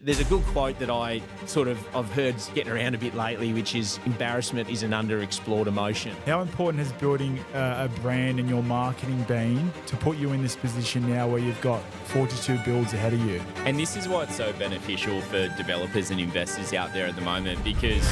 There's a good quote that I've heard getting around a bit lately, which is embarrassment is an underexplored emotion. How important has building a brand and your marketing been to put you in this position now where you've got 42 builds ahead of you? And this is why it's so beneficial for developers and investors out there at the moment, because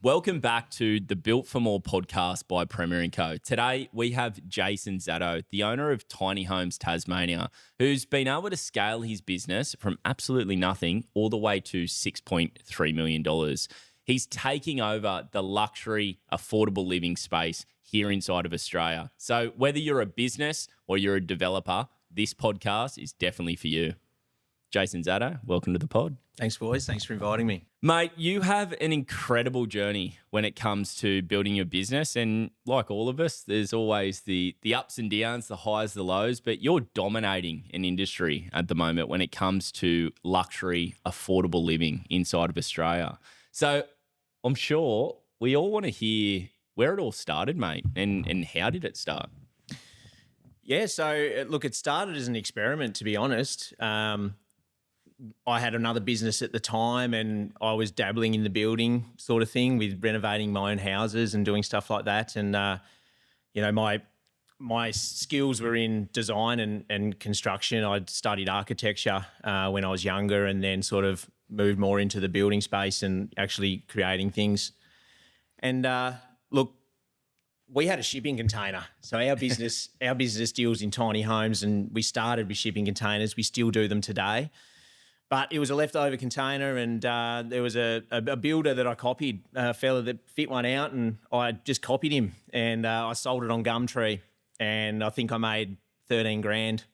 welcome back to the Built for More podcast by Premier & Co. Today, we have Jason Zadow, the owner of Tiny Homes Tasmania, who's been able to scale his business from absolutely nothing all the way to $6.3 million. He's taking over the luxury, affordable living space here inside of Australia. So whether you're a business or you're a developer, this podcast is definitely for you. Jason Zadow, welcome to the pod. Thanks, boys. Thanks for inviting me. Mate, you have an incredible journey when it comes to building your business. And like all of us, there's always the ups and downs, the highs, the lows, but you're dominating an industry at the moment when it comes to luxury, affordable living inside of Australia. So I'm sure we all want to hear where it all started, mate, and how did it start? Yeah, so look, it started as an experiment, to be honest. I had another business at the time and I was dabbling in the building sort of thing with renovating my own houses and doing stuff like that. And, my skills were in design and construction. I'd studied architecture when I was younger and then sort of moved more into the building space and actually creating things. And look, we had a shipping container. So our business deals in tiny homes and we started with shipping containers. We still do them today. But it was a leftover container and there was a builder that I copied, a fella that fit one out and I just copied him and I sold it on Gumtree and I think I made 13 grand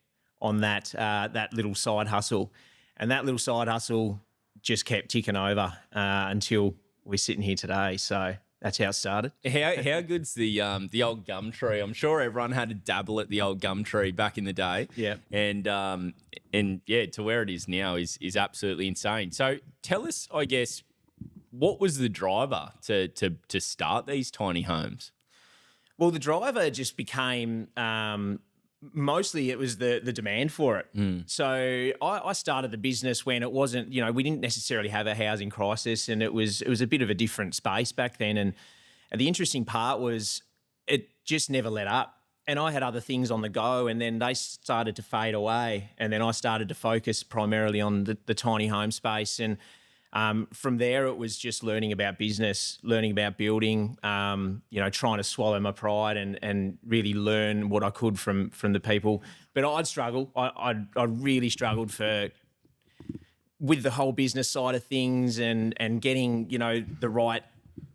on that little side hustle. And that little side hustle just kept ticking over until we're sitting here today. So that's how it started. How good's the old Gumtree? I'm sure everyone had a dabble at the old Gumtree back in the day. Yeah. And yeah, to where it is now is absolutely insane. So tell us, I guess, what was the driver to start these tiny homes? Well, the driver just became mostly it was the demand for it. So I started the business when it wasn't, we didn't necessarily have a housing crisis and it was a bit of a different space back then. And the interesting part was it just never let up. And I had other things on the go and then they started to fade away. And then I started to focus primarily on the tiny home space. And from there, it was just learning about business, learning about building, trying to swallow my pride and really learn what I could from the people. But I'd struggle. I really struggled with the whole business side of things and getting, the right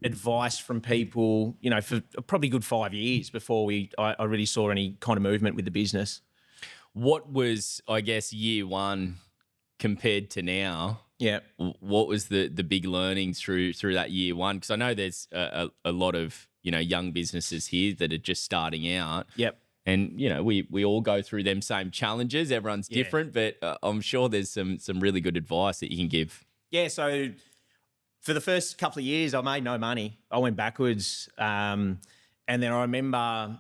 advice from people, for probably a good 5 years before I really saw any kind of movement with the business. What was, I guess, year one compared to now? Yeah. What was the big learnings through that year one? Because I know there's a lot of, young businesses here that are just starting out. Yep. And, we all go through them same challenges. Everyone's different, but I'm sure there's some really good advice that you can give. Yeah, so for the first couple of years, I made no money. I went backwards. And then I remember,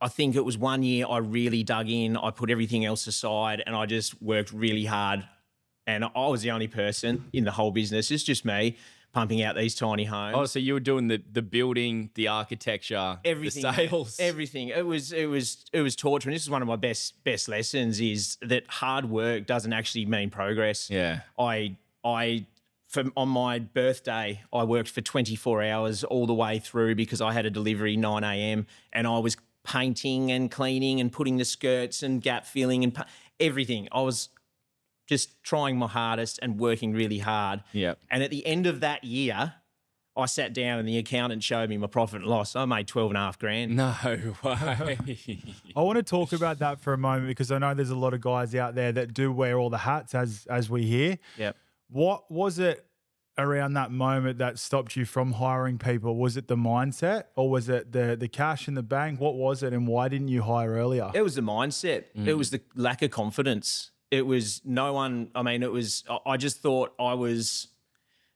I think it was 1 year I really dug in. I put everything else aside and I just worked really hard. And I was the only person in the whole business. It's just me pumping out these tiny homes. Oh, so you were doing the building, the architecture, everything, the sales, everything. It was torture. And this is one of my best lessons: is that hard work doesn't actually mean progress. Yeah. On my birthday, I worked for 24 hours all the way through because I had a delivery 9 a.m. and I was painting and cleaning and putting the skirts and gap filling and everything. I was just trying my hardest and working really hard. Yeah. And at the end of that year, I sat down and the accountant showed me my profit and loss. I made 12.5 grand. No way. I want to talk about that for a moment because I know there's a lot of guys out there that do wear all the hats as we hear. Yep. What was it around that moment that stopped you from hiring people? Was it the mindset or was it the cash in the bank? What was it and why didn't you hire earlier? It was the mindset. It was the lack of confidence. It was I just thought I was,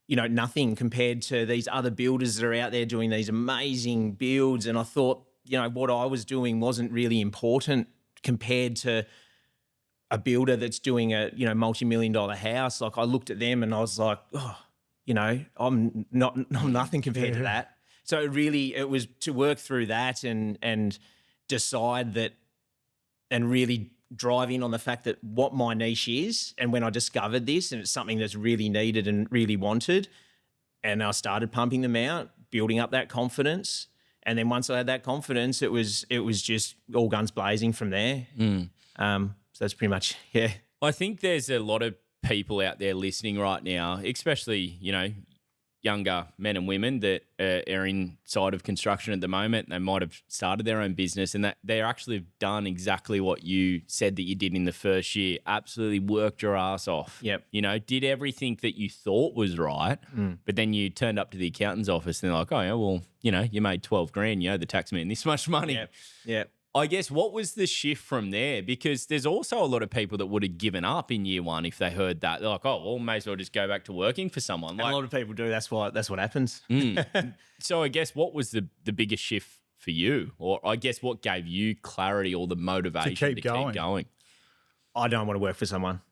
nothing compared to these other builders that are out there doing these amazing builds. And I thought, what I was doing wasn't really important compared to a builder that's doing a, multi-million-dollar house, like I looked at them and I was like, oh, I'm nothing compared to that. So it was to work through that and decide that and really drive in on the fact that what my niche is. And when I discovered this and it's something that's really needed and really wanted, and I started pumping them out, building up that confidence. And then once I had that confidence, it was just all guns blazing from there. So that's pretty much, yeah. I think there's a lot of people out there listening right now, especially, younger men and women that are inside of construction at the moment. They might have started their own business and that they actually have done exactly what you said that you did in the first year. Absolutely worked your ass off. Yep. Did everything that you thought was right, but then you turned up to the accountant's office and they're like, oh, yeah, well, you made 12 grand, the tax man this much money. Yep. Yep. I guess what was the shift from there? Because there's also a lot of people that would have given up in year one if they heard that. They're like, oh, well, may as well just go back to working for someone. And a lot of people do. That's what happens. So I guess what was the biggest shift for you? Or I guess what gave you clarity or the motivation to keep going? I don't want to work for someone.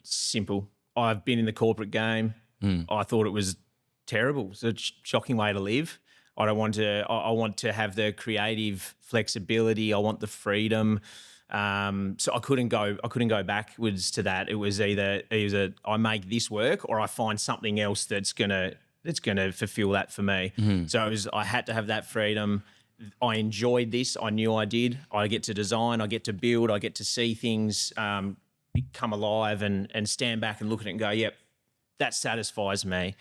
Simple. I've been in the corporate game. I thought it was terrible. It's a shocking way to live. I don't want to. I want to have the creative flexibility. I want the freedom. So I couldn't go backwards to that. It was either I make this work or I find something else that's gonna fulfill that for me. So I had to have that freedom. I enjoyed this. I knew I did. I get to design. I get to build. I get to see things come alive and stand back and look at it and go, yep, that satisfies me.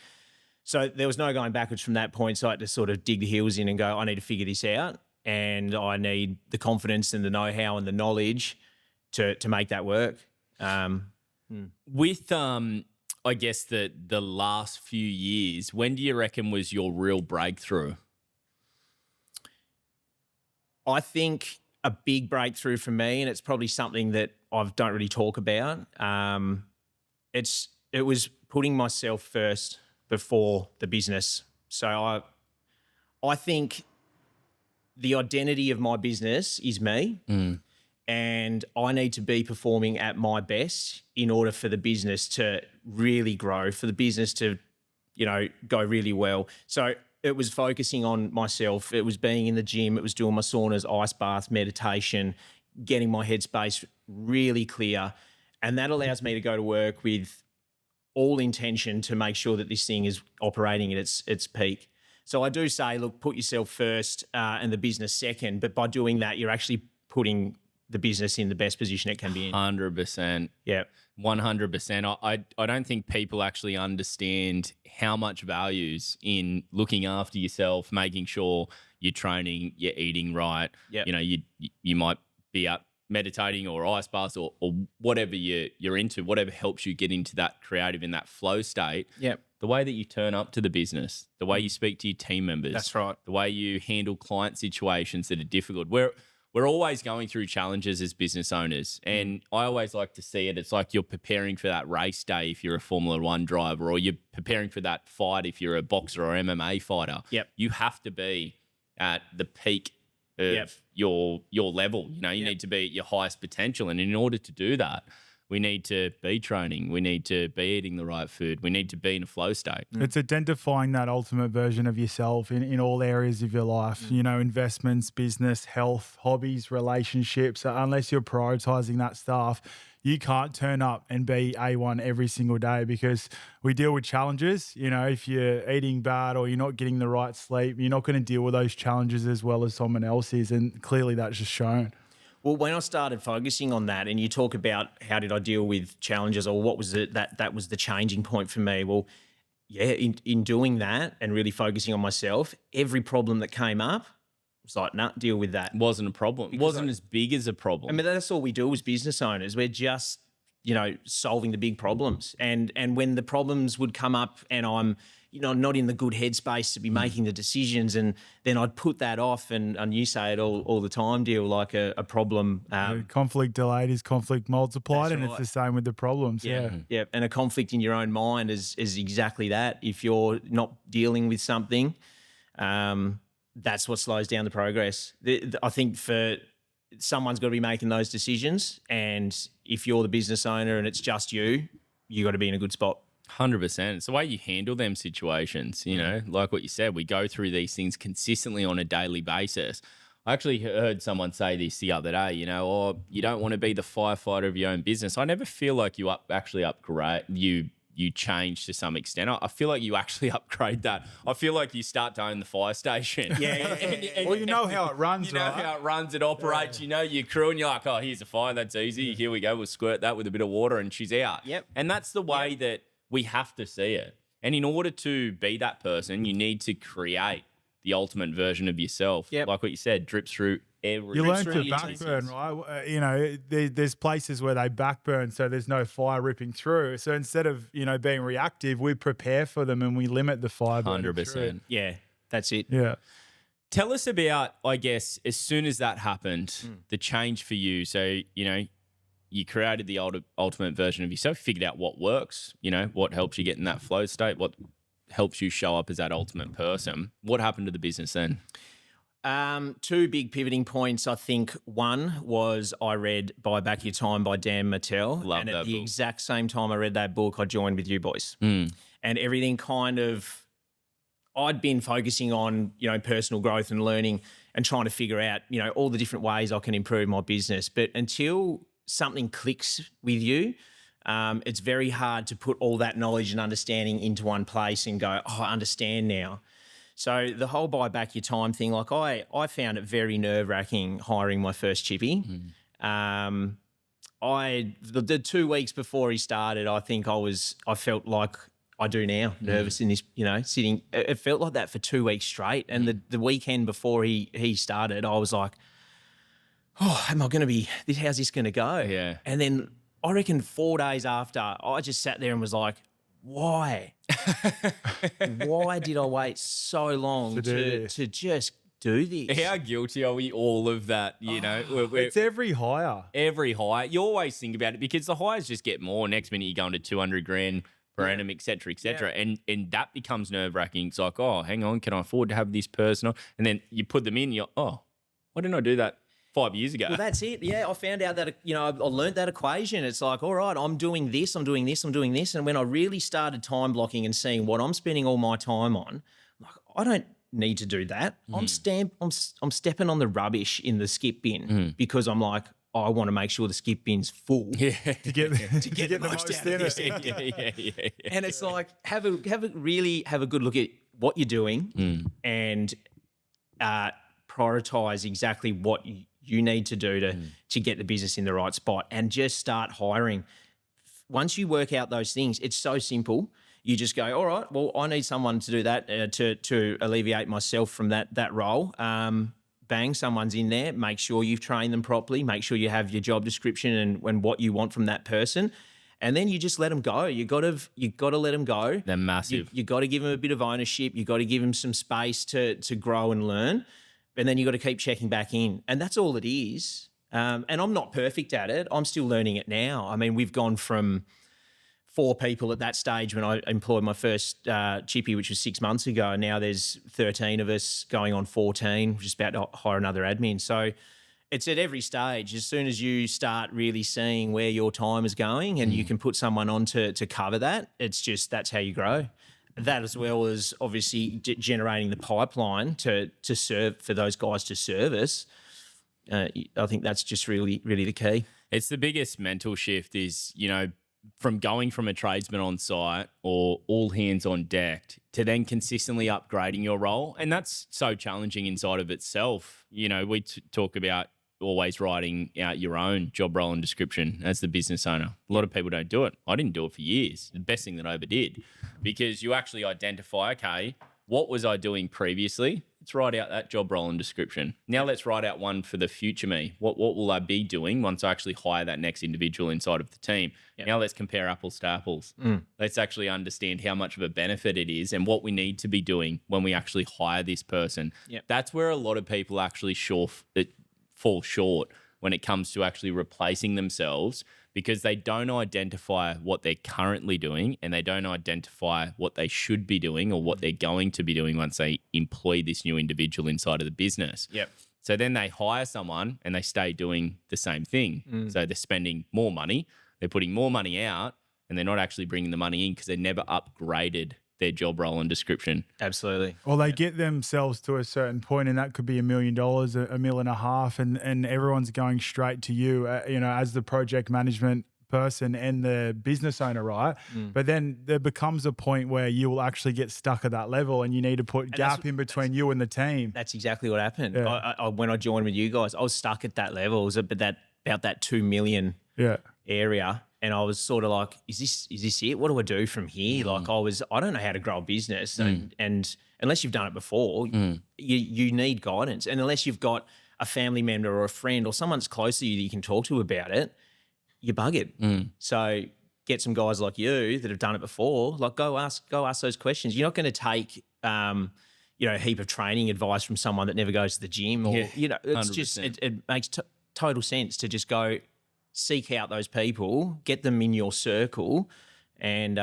So there was no going backwards from that point. So I had to sort of dig the heels in and go, I need to figure this out. And I need the confidence and the know-how and the knowledge to make that work. With, I guess, the last few years, when do you reckon was your real breakthrough? I think a big breakthrough for me, and it's probably something that I don't really talk about, it was putting myself first before the business. So I think the identity of my business is me, and I need to be performing at my best in order for the business to really grow, for the business to, go really well. So it was focusing on myself. It was being in the gym. It was doing my saunas, ice baths, meditation, getting my headspace really clear. And that allows me to go to work with all intention to make sure that this thing is operating at its peak. So I do say, look, put yourself first and the business second. But by doing that, you're actually putting the business in the best position it can be in. 100%. Yeah. 100%. I don't think people actually understand how much values in looking after yourself, making sure you're training, you're eating right. Yep. You might be up meditating or ice baths or whatever you're into, whatever helps you get into that creative in that flow state. Yep. The way that you turn up to the business, the way you speak to your team members. That's right. The way you handle client situations that are difficult. We're always going through challenges as business owners. And I always like to see it. It's like you're preparing for that race day if you're a Formula One driver, or you're preparing for that fight if you're a boxer or MMA fighter. Yep. You have to be at the peak of your level. You need to be at your highest potential. And in order to do that, we need to be training. We need to be eating the right food. We need to be in a flow state. It's identifying that ultimate version of yourself in all areas of your life, investments, business, health, hobbies, relationships. Unless you're prioritizing that stuff, you can't turn up and be A1 every single day, because we deal with challenges. If you're eating bad or you're not getting the right sleep, you're not going to deal with those challenges as well as someone else is. And clearly that's just shown. Well, when I started focusing on that, and you talk about how did I deal with challenges, or what was it that was the changing point for me? Well, yeah, in doing that and really focusing on myself, every problem that came up, it's like, nah, deal with that. Wasn't a problem. It wasn't as big as a problem. I mean, that's all we do as business owners. We're just, solving the big problems. And when the problems would come up and I'm, not in the good headspace to be making the decisions, and then I'd put that off, and you say it all the time, deal like a problem. Conflict delayed is conflict multiplied, and right. it's the same with the problems. Yeah. And a conflict in your own mind is exactly that. If you're not dealing with something, that's what slows down the progress. I think for someone's got to be making those decisions. And if you're the business owner and it's just you got to be in a good spot. 100%. It's the way you handle them situations, you know, like what you said, we go through these things consistently on a daily basis. I actually heard someone say this the other day, you know, oh, you don't want to be the firefighter of your own business. I never feel like you actually upgrade, you change to some extent. I feel like you actually upgrade that. I feel like you start to own the fire station. Yeah. Well, you know how it runs, You know right? how it runs, it operates, you know, your crew, and you're like, oh, here's a fire, that's easy. Here we go, we'll squirt that with a bit of water and she's out. Yep. And that's the way that we have to see it. And in order to be that person, you need to create the ultimate version of yourself. Yep. Like what you said, drips through every. You learn drips to through your backburn, business. right? You know, there's places where they backburn, so there's no fire ripping through. So instead of, you know, being reactive, we prepare for them and we limit the fire burning through. 100%. Yeah, that's it. Yeah. Tell us about, I guess, as soon as that happened, the change for you. So, you know, you created the ultimate version of yourself, figured out what works, you know, what helps you get in that flow state, what helps you show up as that ultimate person. What happened to the business then? Two big pivoting points, I think. One was I read Buy Back Your Time by Dan Mattel. Love and that at the book. exact same time I read that book, I joined with you boys. And everything kind of, I'd been focusing on, you know, personal growth and learning and trying to figure out, you know, all the different ways I can improve my business. But until something clicks with you, it's very hard to put all that knowledge and understanding into one place and go, oh, I understand now. So the whole Buy Back Your Time thing, like I found it very nerve-wracking hiring my first chippy. The 2 weeks before he started, I think I felt like I do now, nervous in this, you know, sitting. It felt like that for 2 weeks straight. And the weekend before he started, I was like, oh, am I going to be, how's this going to go? Yeah. And then I reckon 4 days after, I just sat there and was like, why? Why did I wait so long to just do this? How guilty are we all of that, you know? It's every hire. Every hire. You always think about it because the hires just get more. Next minute you're going to 200 grand per annum, et cetera, et cetera. And that becomes nerve-wracking. It's like, oh, hang on, can I afford to have this person? And then you put them in, you're, oh, why didn't I do that 5 years ago? Well, that's it. Yeah, I found out that, you know, I learned that equation. It's like, all right, I'm doing this, I'm doing this, I'm doing this. And when I really started time blocking and seeing what I'm spending all my time on, I'm like, I don't need to do that. I'm stepping on the rubbish in the skip bin because I'm like, I want to make sure the skip bin's full. To get the most in it. Yeah. And it's like, have a good look at what you're doing and prioritize exactly what you need to do to get the business in the right spot and just start hiring. Once you work out those things, it's so simple. You just go, all right, well, I need someone to do that to alleviate myself from that role. Bang, someone's in there. Make sure you've trained them properly. Make sure you have your job description and what you want from that person. And then you just let them go. You got to let them go. They're massive. You got to give them a bit of ownership. You got to give them some space to grow and learn. And then you got to keep checking back in. And that's all it is. And I'm not perfect at it. I'm still learning it now. I mean, we've gone from 4 people at that stage when I employed my first chippy, which was 6 months ago. Now there's 13 of us going on 14, just about to hire another admin. So it's at every stage. As soon as you start really seeing where your time is going and you can put someone on to cover that, it's just that's how you grow. That as well as obviously generating the pipeline to serve for those guys to service. I think that's just really, really the key. It's the biggest mental shift is, you know, from going from a tradesman on site or all hands on deck to then consistently upgrading your role. And that's so challenging inside of itself. You know, we talk about always writing out your own job role and description as the business owner. A lot of people don't do it. I didn't do it for years. The best thing that I ever did, because you actually identify, okay, what was I doing previously? Let's write out that job role and description. Now let's write out one for the future me. What will I be doing once I actually hire that next individual inside of the team? Yep. Now let's compare apples to apples. Let's actually understand how much of a benefit it is and what we need to be doing when we actually hire this person. Yep. That's where a lot of people actually fall short when it comes to actually replacing themselves, because they don't identify what they're currently doing and they don't identify what they should be doing or what they're going to be doing once they employ this new individual inside of the business. Yep. So then they hire someone and they stay doing the same thing. So they're spending more money, they're putting more money out, and they're not actually bringing the money in because they never upgraded their job role and description. Absolutely. Or they get themselves to a certain point, and that could be $1 million, $1.5 million, and everyone's going straight to you, as the project management person and the business owner, right? But then there becomes a point where you will actually get stuck at that level, and you need to put gap in between you and the team. That's exactly what happened. Yeah. I when I joined with you guys, I was stuck at that level. It was about that 2 million area. And I was sort of like, is this it? What do I do from here? Like I don't know how to grow a business. And unless you've done it before, you need guidance. And unless you've got a family member or a friend or someone that's close to you that you can talk to about it, you're buggered. So get some guys like you that have done it before, like go ask those questions. You're not going to take, a heap of training advice from someone that never goes to the gym or, it's 100%. just, it makes total sense to just go seek out those people, get them in your circle, and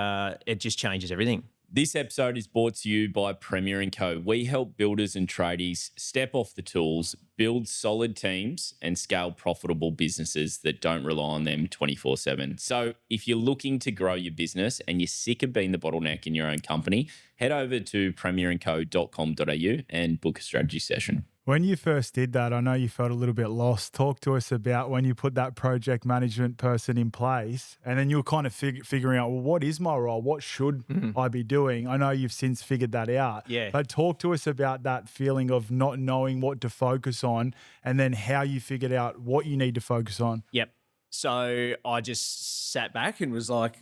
it just changes everything. This episode is brought to you by Premier & Co. We help builders and tradies step off the tools, build solid teams, and scale profitable businesses that don't rely on them 24/7. So if you're looking to grow your business and you're sick of being the bottleneck in your own company, head over to premierandco.com.au and book a strategy session. When you first did that, I know you felt a little bit lost. Talk to us about when you put that project management person in place, and then you were kind of figuring out, well, what is my role? What should I be doing? I know you've since figured that out. Yeah. But talk to us about that feeling of not knowing what to focus on, and then how you figured out what you need to focus on. Yep. So I just sat back and was like,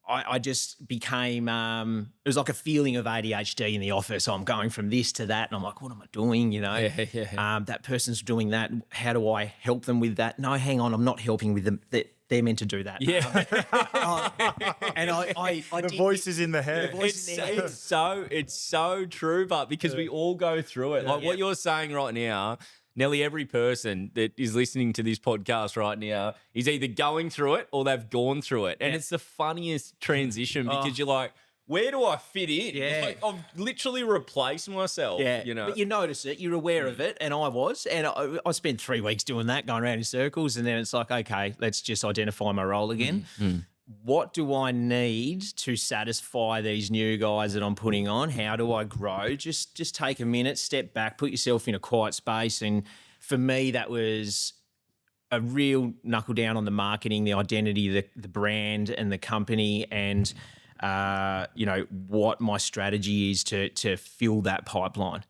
I just became, it was like a feeling of ADHD in the office. I'm going from this to that, and I'm like, what am I doing? That person's doing that. How do I help them with that? No, hang on, I'm not helping with them. They're meant to do that. Yeah. And I The did, voice is in the head. It's so true, but because we all go through it. Like what you're saying right now, nearly every person that is listening to this podcast right now is either going through it or they've gone through it. And it's the funniest transition because you're like, where do I fit in? Yeah. Like, I've literally replaced myself. Yeah, But you notice it, you're aware of it, and I was, and I spent 3 weeks doing that, going around in circles, and then it's like, okay, let's just identify my role again. What do I need to satisfy these new guys that I'm putting on? How do I grow? Just take a minute, step back, put yourself in a quiet space, and for me, that was a real knuckle down on the marketing, the identity, the brand, and the company, and what my strategy is to fill that pipeline.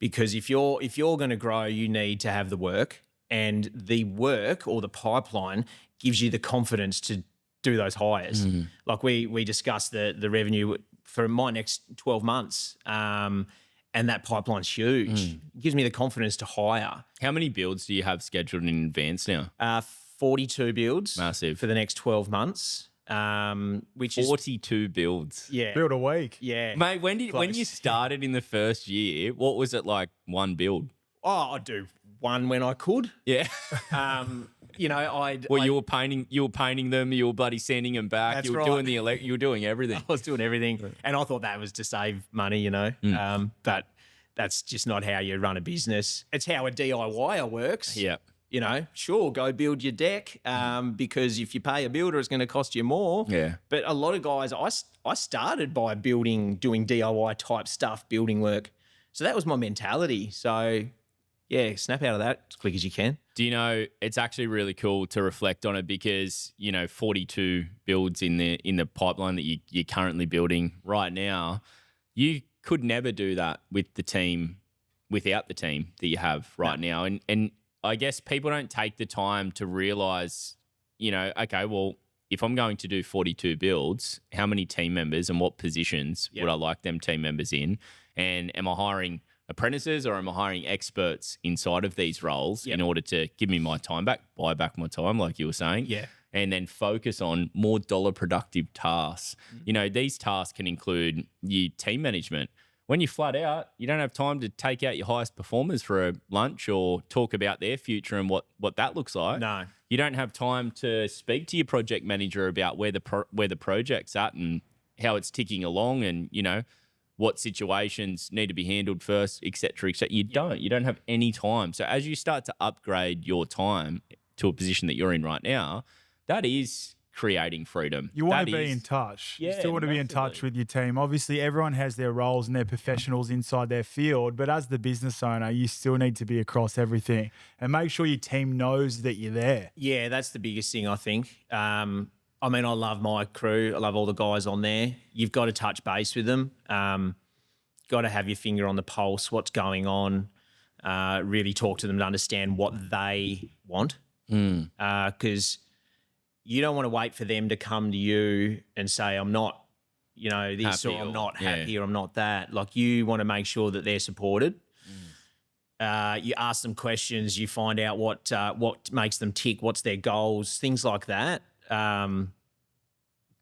Because if you're going to grow, you need to have the work, and the work or the pipeline gives you the confidence to do those hires. Like we discussed the revenue for my next 12 months, and that pipeline's huge. It gives me the confidence to hire. how many builds do you have scheduled in advance now? 42 builds. Massive. For the next 12 months. Which is 42 builds. Build a week. Yeah. Mate, when you started in the first year, what was it like, one build? Oh, I'd do one when I could. Yeah. You were painting them, you were bloody sending them back, That's you were right. doing you were doing everything. I was doing everything, and I thought that was to save money, but that's just not how you run a business. It's how a DIYer works. Yeah. Sure, go build your deck, because if you pay a builder, it's going to cost you more. Yeah. But a lot of guys, I started by doing DIY type stuff, building work. So that was my mentality. So yeah, snap out of that as quick as you can. Do you know, it's actually really cool to reflect on it because, 42 builds in the pipeline that you're currently building right now, you could never do that with the team, without the team that you have right now. And I guess people don't take the time to realize, okay, well, if I'm going to do 42 builds, how many team members and what positions would I like them team members in? And am I hiring apprentices or am I hiring experts inside of these roles in order to give me my time back, buy back my time, like you were saying? Yeah. And then focus on more dollar productive tasks. These tasks can include your team management. When you're flat out, you don't have time to take out your highest performers for a lunch or talk about their future and what that looks like. No. You don't have time to speak to your project manager about where the project's at and how it's ticking along and, what situations need to be handled first, et cetera, et cetera. You don't have any time. So as you start to upgrade your time to a position that you're in right now, that is creating freedom. You want to be in touch. You still want to be in touch with your team. Obviously, everyone has their roles and their professionals inside their field, but as the business owner, you still need to be across everything and make sure your team knows that you're there. Yeah, that's the biggest thing, I think. I mean, I love my crew. I love all the guys on there. You've got to touch base with them. Got to have your finger on the pulse, what's going on, really talk to them to understand what they want. Because you don't want to wait for them to come to you and say, I'm not, this happy, or I'm not happy or I'm not that. Like, you want to make sure that they're supported. You ask them questions, you find out what makes them tick, what's their goals, things like that.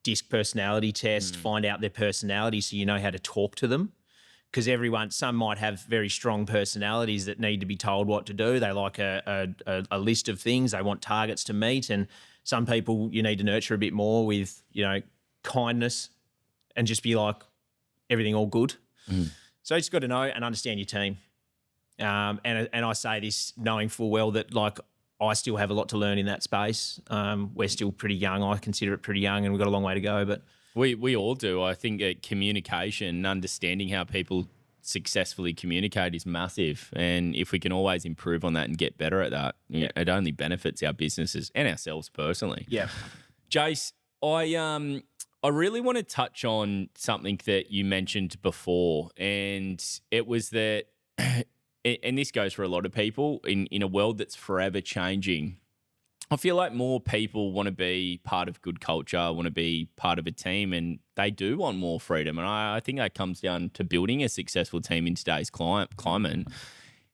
DISC personality test, find out their personality so you know how to talk to them. Because some might have very strong personalities that need to be told what to do. They like a list of things. They want targets to meet. And some people you need to nurture a bit more with, kindness and just be like, everything all good. So you just got to know and understand your team. And I say this knowing full well that, like, I still have a lot to learn in that space. We're still pretty young. I consider it pretty young, and we've got a long way to go. But we all do. I think communication, understanding how people successfully communicate is massive. And if we can always improve on that and get better at that, it only benefits our businesses and ourselves personally. Yeah. Jace, I really want to touch on something that you mentioned before, and it was that, and this goes for a lot of people, in a world that's forever changing, I feel like more people want to be part of good culture, want to be part of a team, and they do want more freedom. And I think that comes down to building a successful team in today's climate.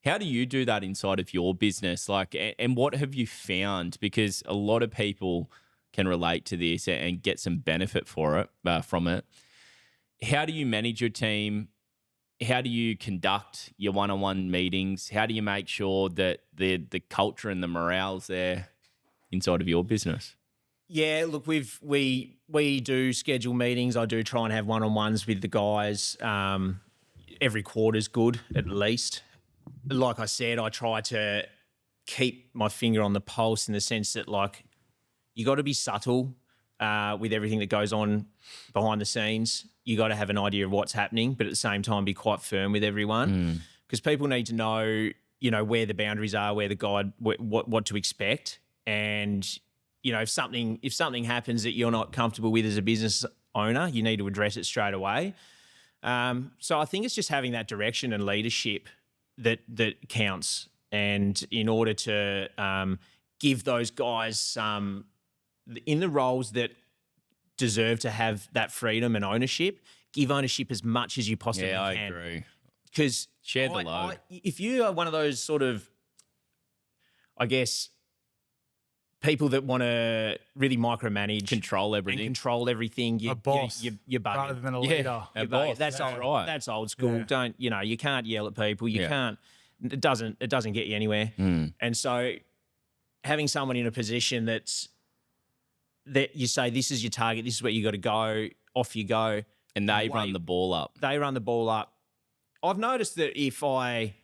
How do you do that inside of your business? Like, and what have you found? Because a lot of people can relate to this and get some benefit from it. How do you manage your team? How do you conduct your one-on-one meetings? How do you make sure that the culture and the morale's there inside of your business? Yeah, look, we do schedule meetings. I do try and have one-on-ones with the guys. Every quarter's good, at least. Like I said, I try to keep my finger on the pulse in the sense that, like, you got to be subtle with everything that goes on behind the scenes. You got to have an idea of what's happening, but at the same time, be quite firm with everyone, because people need to know, where the boundaries are, where the guide, what to expect. And, if something happens that you're not comfortable with as a business owner, you need to address it straight away. So I think it's just having that direction and leadership that counts. And in order to give those guys in the roles that deserve to have that freedom and ownership, give ownership as much as you possibly can. Yeah, I agree. Because share the load. If you are one of those sort of, I guess, people that want to really micromanage, control everything, you're a boss, you're bugging. rather than a leader. A boss. That's old. Right. That's old school. Yeah. You can't yell at people. You can't. It doesn't get you anywhere. And so, having someone in a position that you say, this is your target, this is where you got to go, off you go, and they run the ball up. I've noticed that if I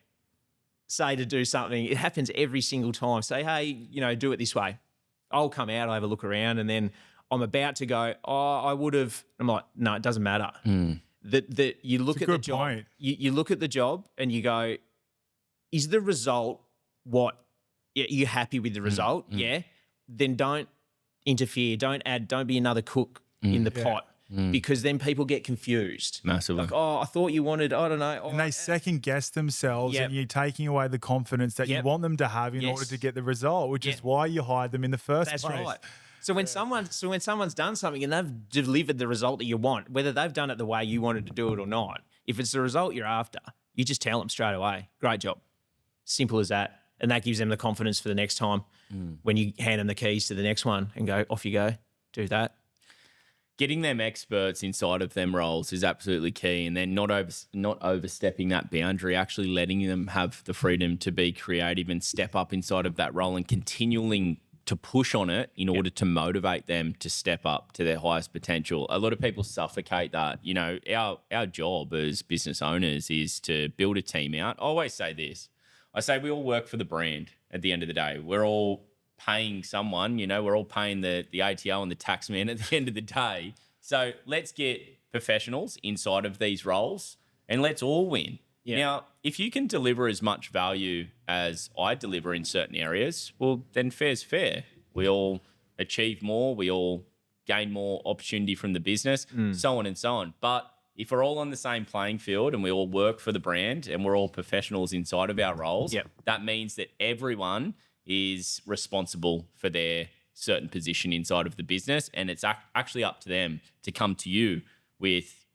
say to do something, it happens every single time. Say, hey, do it this way. I'll come out, I'll have a look around, and then I'm about to go, I would have. I'm like, no, it doesn't matter. That you look at the job, you look at the job and you go, is the result what you're happy with the result? Yeah. Then don't interfere. Don't add. Don't be another cook in the pot. Because then people get confused. Massively. Like, I thought you wanted, I don't know. And they second guess themselves, and you're taking away the confidence that you want them to have in order to get the result, which is why you hired them in the first place. That's right. So when someone's done something and they've delivered the result that you want, whether they've done it the way you wanted to do it or not, if it's the result you're after, you just tell them straight away, great job. Simple as that. And that gives them the confidence for the next time when you hand them the keys to the next one and go, off you go, do that. Getting them experts inside of them roles is absolutely key, and then not overstepping that boundary, actually letting them have the freedom to be creative and step up inside of that role and continuing to push on it in order to motivate them to step up to their highest potential. A lot of people suffocate that. You know, our job as business owners is to build a team out. I always say this. I say we all work for the brand at the end of the day. We're all paying someone, you know, we're all paying the ATO and the tax man at the end of the day. So let's get professionals inside of these roles and let's all win. Yeah. Now, if you can deliver as much value as I deliver in certain areas, well, then fair's fair. We all achieve more. We all gain more opportunity from the business, so on and so on. But if we're all on the same playing field and we all work for the brand and we're all professionals inside of our roles, that means that everyone is responsible for their certain position inside of the business. And it's actually up to them to come to you with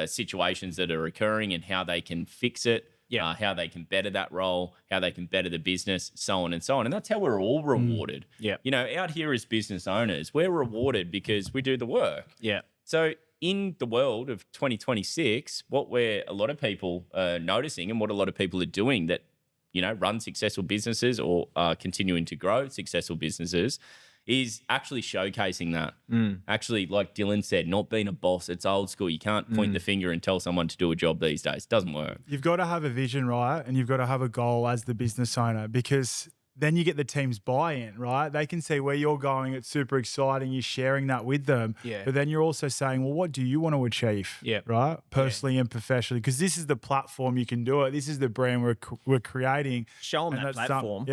situations that are occurring and how they can fix it, how they can better that role, how they can better the business, so on and so on. And that's how we're all rewarded. You know, out here as business owners, we're rewarded because we do the work. So in the world of 2026, what a lot of people are noticing and what a lot of people are doing that, you know, run successful businesses or are continuing to grow successful businesses is actually showcasing that. Actually, like Dylan said, not being a boss. It's old school. You can't point the finger and tell someone to do a job these days. It doesn't work. You've got to have a vision, right? And you've got to have a goal as the business owner, because then you get the team's buy-in, right? They can see where you're going. It's super exciting. You're sharing that with them. But then you're also saying, well, what do you want to achieve, right? Personally and professionally, because this is the platform you can do it. This is the brand we're creating. Show them that platform.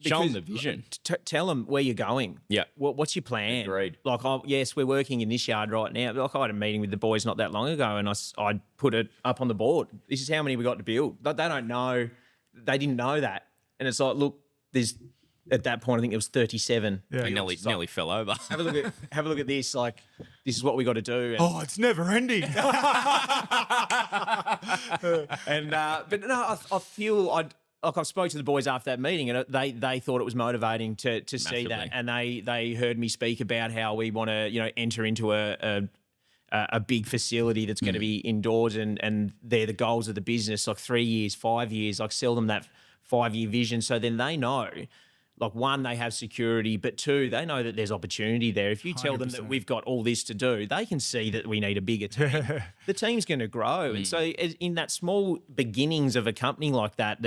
Show them the vision. Tell them where you're going. What's your plan? Agreed. Like, yes, we're working in this yard right now. Like, I had a meeting with the boys not that long ago, and I put it up on the board. This is how many we got to build. But they don't know. They didn't know that. And it's like, look, there's at that point I think it was 37. I nearly fell over. Have a look at this. Like, this is what we got to do. And, it's never ending. But no, I feel I spoke to the boys after that meeting, and they thought it was motivating to see that, and they heard me speak about how we want to, you know, enter into a big facility that's going to be indoors, and they're the goals of the business, like 3 years, 5 years, like sell them that 5-year vision, so then they know. Like, one, they have security, but two, they know that there's opportunity there. If you tell them that we've got all this to do, they can see that we need a bigger team. The team's going to grow. And so in that small beginnings of a company like that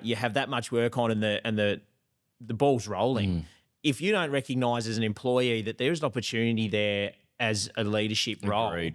you have that much work on and the ball's rolling. If you don't recognise as an employee that there's an opportunity there as a leadership role,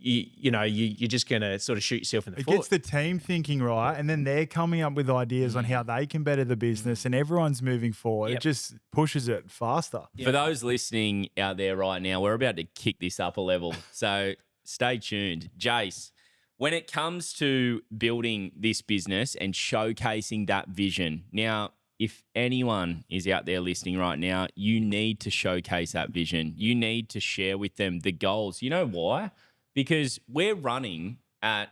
you're just going to sort of shoot yourself in the foot. It gets the team thinking, right? And then they're coming up with ideas on how they can better the business, and everyone's moving forward. It just pushes it faster. For those listening out there right now, we're about to kick this up a level. So stay tuned. Jace, when it comes to building this business and showcasing that vision, now, if anyone is out there listening right now, you need to showcase that vision. You need to share with them the goals. You know why? Because we're running at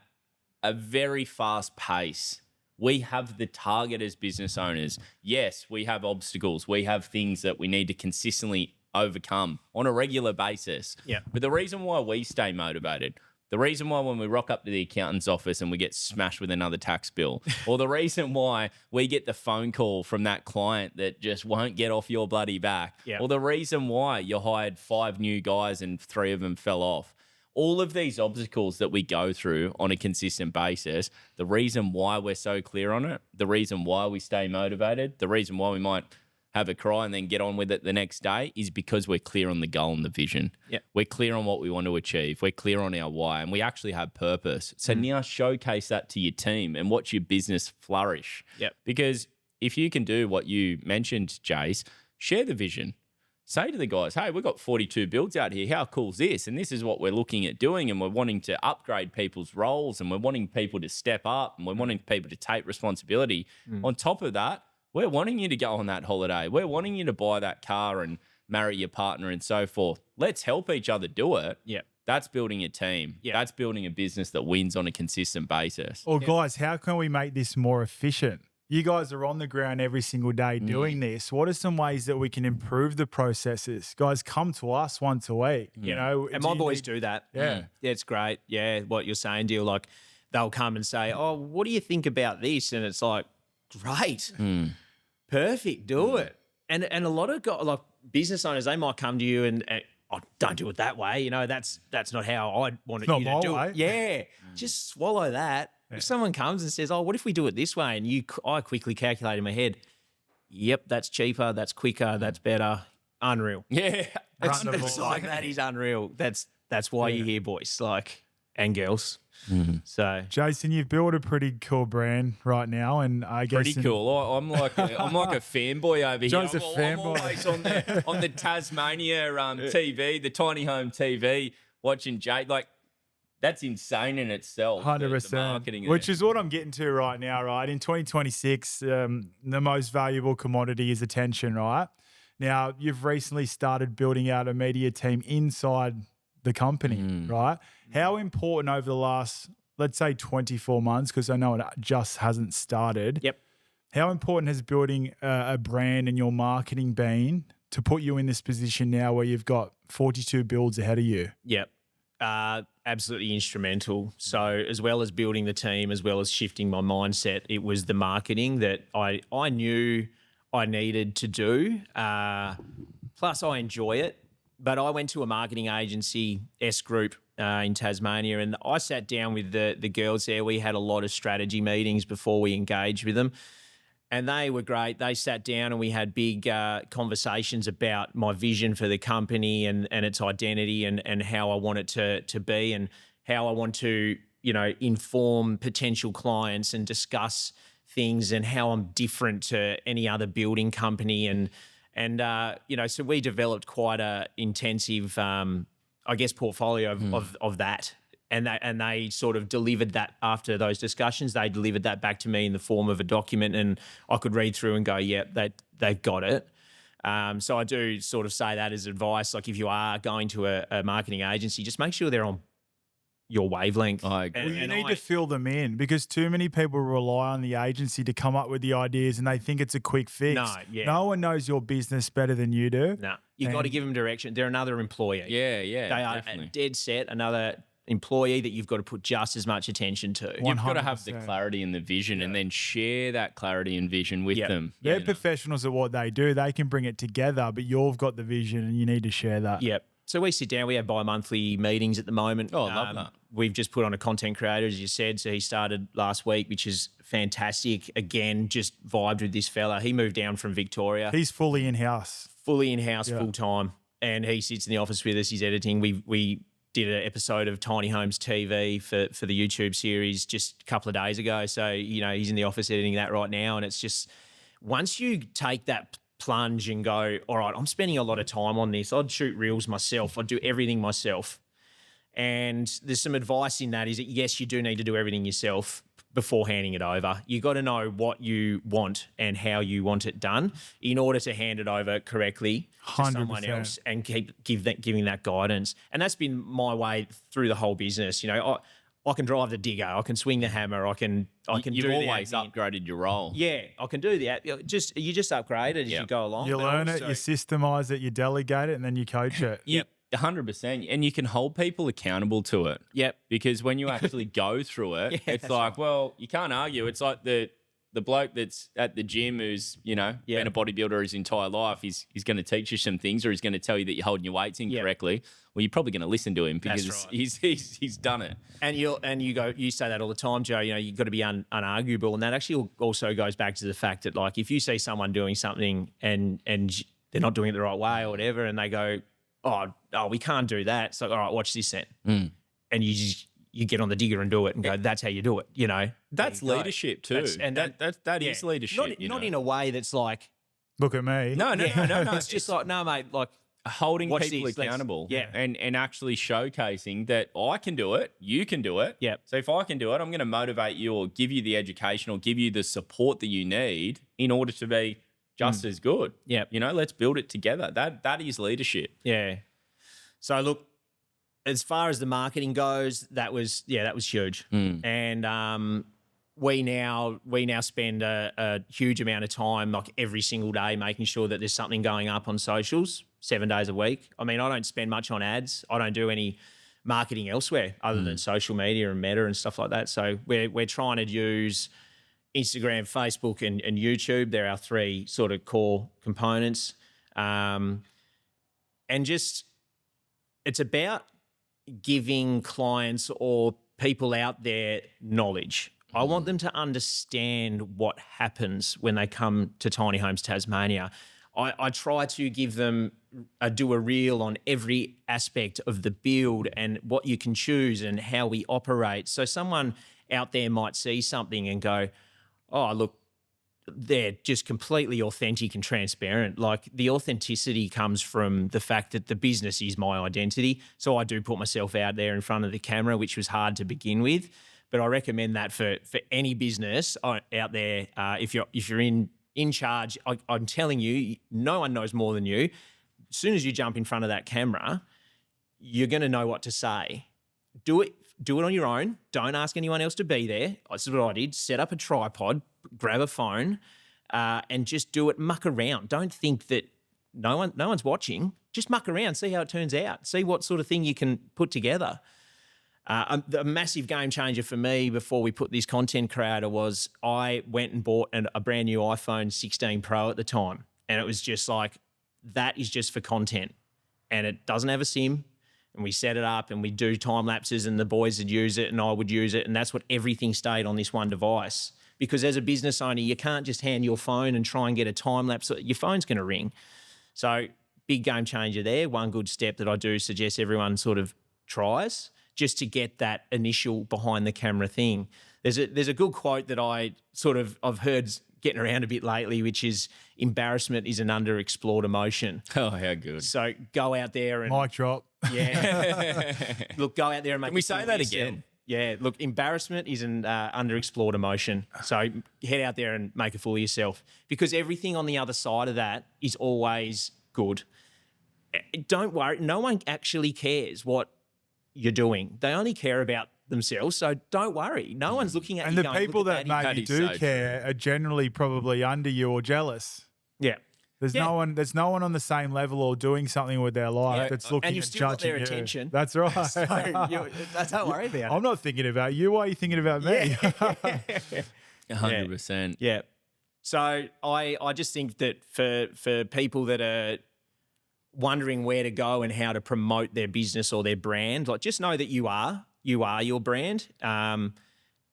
a very fast pace. We have the target as business owners. Yes, we have obstacles. We have things that we need to consistently overcome on a regular basis. But the reason why we stay motivated, the reason why when we rock up to the accountant's office and we get smashed with another tax bill, or the reason why we get the phone call from that client that just won't get off your bloody back, or the reason why you hired 5 new guys and 3 of them fell off, all of these obstacles that we go through on a consistent basis, the reason why we're so clear on it, the reason why we stay motivated, the reason why we might have a cry and then get on with it the next day is because we're clear on the goal and the vision. We're clear on what we want to achieve. We're clear on our why, and we actually have purpose. So now showcase that to your team and watch your business flourish. Because if you can do what you mentioned, Jace, share the vision. Say to the guys, hey, we've got 42 builds out here. How cool is this? And this is what we're looking at doing, and we're wanting to upgrade people's roles, and we're wanting people to step up, and we're wanting people to take responsibility. On top of that, we're wanting you to go on that holiday. We're wanting you to buy that car and marry your partner and so forth. Let's help each other do it. That's building a team. That's building a business that wins on a consistent basis. Or guys, how can we make this more efficient? You guys are on the ground every single day doing this. What are some ways that we can improve the processes? Guys, come to us once a week. You know, and my boys do that. Yeah, it's great. Yeah, what you're saying, Deal. Like, they'll come and say, "Oh, what do you think about this?" And it's like, great, perfect, do it. And a lot of like business owners, they might come to you and oh, don't do it that way. You know, that's not how I want not you to my do way. it. Yeah, just swallow that. If someone comes and says, "Oh, what if we do it this way?" and I quickly calculate in my head, "Yep, that's cheaper, that's quicker, that's better." Unreal. Yeah. It's like that is unreal. That's why you're here, boys, like, and girls. So Jason, you've built a pretty cool brand right now, and I guess Pretty cool. I'm like a fanboy over here. John's a I'm fanboy. always on the Tasmania TV, the Tiny Home TV, watching Jade. Like, that's insane in itself. 100%. The marketing there. Which is what I'm getting to right now, right? In 2026, the most valuable commodity is attention, right? Now, you've recently started building out a media team inside the company, right? How important over the last, let's say 24 months, because I know it just hasn't started. Yep. How important has building a brand and your marketing been to put you in this position now where you've got 42 builds ahead of you? Yep. Absolutely instrumental. So as well as building the team, as well as shifting my mindset, it was the marketing that I knew I needed to do. Plus I enjoy it. But I went to a marketing agency, S Group, in Tasmania, and I sat down with the girls there. We had a lot of strategy meetings before we engaged with them. And they were great. They sat down and we had big conversations about my vision for the company and its identity and how I want it to be and how I want to, inform potential clients and discuss things and how I'm different to any other building company. And so we developed quite a intensive, portfolio of that. And they sort of delivered that after those discussions. They delivered that back to me in the form of a document, and I could read through and go, "Yep, they've got it." So I do sort of say that as advice. Like if you are going to a marketing agency, just make sure they're on your wavelength. I agree. Well, you need to fill them in because too many people rely on the agency to come up with the ideas and they think it's a quick fix. No one knows your business better than you do. No, you've got to give them direction. They're another employee. Yeah, They are definitely. dead set, another employee that you've got to put just as much attention to. You've got to have the 100%. clarity and the vision and then share that clarity and vision with them. They're professionals at what they do. They can bring it together, but you've got the vision and you need to share that. Yep. So we sit down. We have bi-monthly meetings at the moment. Oh, I love that. We've just put on a content creator, as you said. So he started last week, which is fantastic. Again, just vibed with this fella. He moved down from Victoria. He's fully in-house. Fully in-house, full-time. And he sits in the office with us. He's editing. We did an episode of Tiny Homes TV for the YouTube series just a couple of days ago. So, he's in the office editing that right now. And it's just, once you take that plunge and go, all right, I'm spending a lot of time on this. I'd shoot reels myself. I'd do everything myself. And there's some advice in that is that, yes, you do need to do everything yourself before handing it over. You got to know what you want and how you want it done in order to hand it over correctly to someone 100%. else and giving that guidance. And that's been my way through the whole business. I can drive the digger, I can swing the hammer, I can You've do always the admin. upgraded your role. Yeah, I can do that. You just upgrade it as you go along. You but learn it, also- you systemize it, you delegate it, and then you coach it. Yep. 100%. And you can hold people accountable to it. Yep. Because when you actually go through it, Yeah, it's that's like, well, you can't argue. It's like the bloke that's at the gym who's, been a bodybuilder his entire life, he's going to teach you some things or he's going to tell you that you're holding your weights incorrectly. Well, you're probably going to listen to him because That's right. he's done it. And you say that all the time, Joe. You've got to be unarguable, and that actually also goes back to the fact that, like, if you see someone doing something and they're not doing it the right way or whatever, and they go, oh, we can't do that. It's like, all right, watch this then, and you get on the digger and do it, and go, that's how you do it. That's There you go. leadership too. That is leadership. Not in a way that's like, Look at me. No. it's just like, no, mate, like, holding watch people this, let's- accountable, yeah. and actually showcasing that I can do it, you can do it. Yep. So if I can do it, I'm going to motivate you or give you the education or give you the support that you need in order to be just as good. Yep. Let's build it together. That is leadership. Yeah. So look, as far as the marketing goes, that was huge. And we now spend a huge amount of time, like every single day, making sure that there's something going up on socials 7 days a week. I mean, I don't spend much on ads. I don't do any marketing elsewhere other than social media and Meta and stuff like that. So we're trying to use Instagram, Facebook, and YouTube. They're our three sort of core components. And just, it's about giving clients or people out there knowledge. I want them to understand what happens when they come to Tiny Homes Tasmania. I try to give them do a reel on every aspect of the build and what you can choose and how we operate. So someone out there might see something and go, oh, look, they're just completely authentic and transparent. Like, the authenticity comes from the fact that the business is my identity. So I do put myself out there in front of the camera, which was hard to begin with. But I recommend that for any business out there. If you're in charge, I'm telling you, no one knows more than you. As soon as you jump in front of that camera, you're going to know what to say. Do it on your own. Don't ask anyone else to be there. This is what I did. Set up a tripod, grab a phone, and just do it. Muck around. Don't think that no one's watching. Just muck around. See how it turns out. See what sort of thing you can put together. A massive game changer for me before we put this content creator was I went and bought a brand new iPhone 16 Pro at the time. And it was just like, that is just for content. And it doesn't have a SIM. And we set it up and we do time lapses and the boys would use it and I would use it. And that's what everything stayed on this one device. Because as a business owner, you can't just hand your phone and try and get a time lapse. Your phone's going to ring. So big game changer there. One good step that I do suggest everyone sort of tries, just to get that initial behind the camera thing. There's a good quote that I've heard getting around a bit lately, which is, embarrassment is an underexplored emotion. Oh, how good. So go out there and... Mic drop. Yeah. Look, go out there and make... Can we say that again? Yeah. Look, embarrassment is an underexplored emotion. So head out there and make a fool of yourself, because everything on the other side of that is always good. Don't worry. No one actually cares what you're doing. They only care about themselves, so don't worry. No one's looking at and you. And the people that maybe do so care are generally probably under you or jealous. Yeah. There's no one on the same level or doing something with their life that's looking and you've at still got judging their you. attention. That's right. So don't worry about it. I'm not thinking about you. Why are you thinking about me? 100%. Yeah. So I just think that for people that are wondering where to go and how to promote their business or their brand, like, just know that you are your brand, and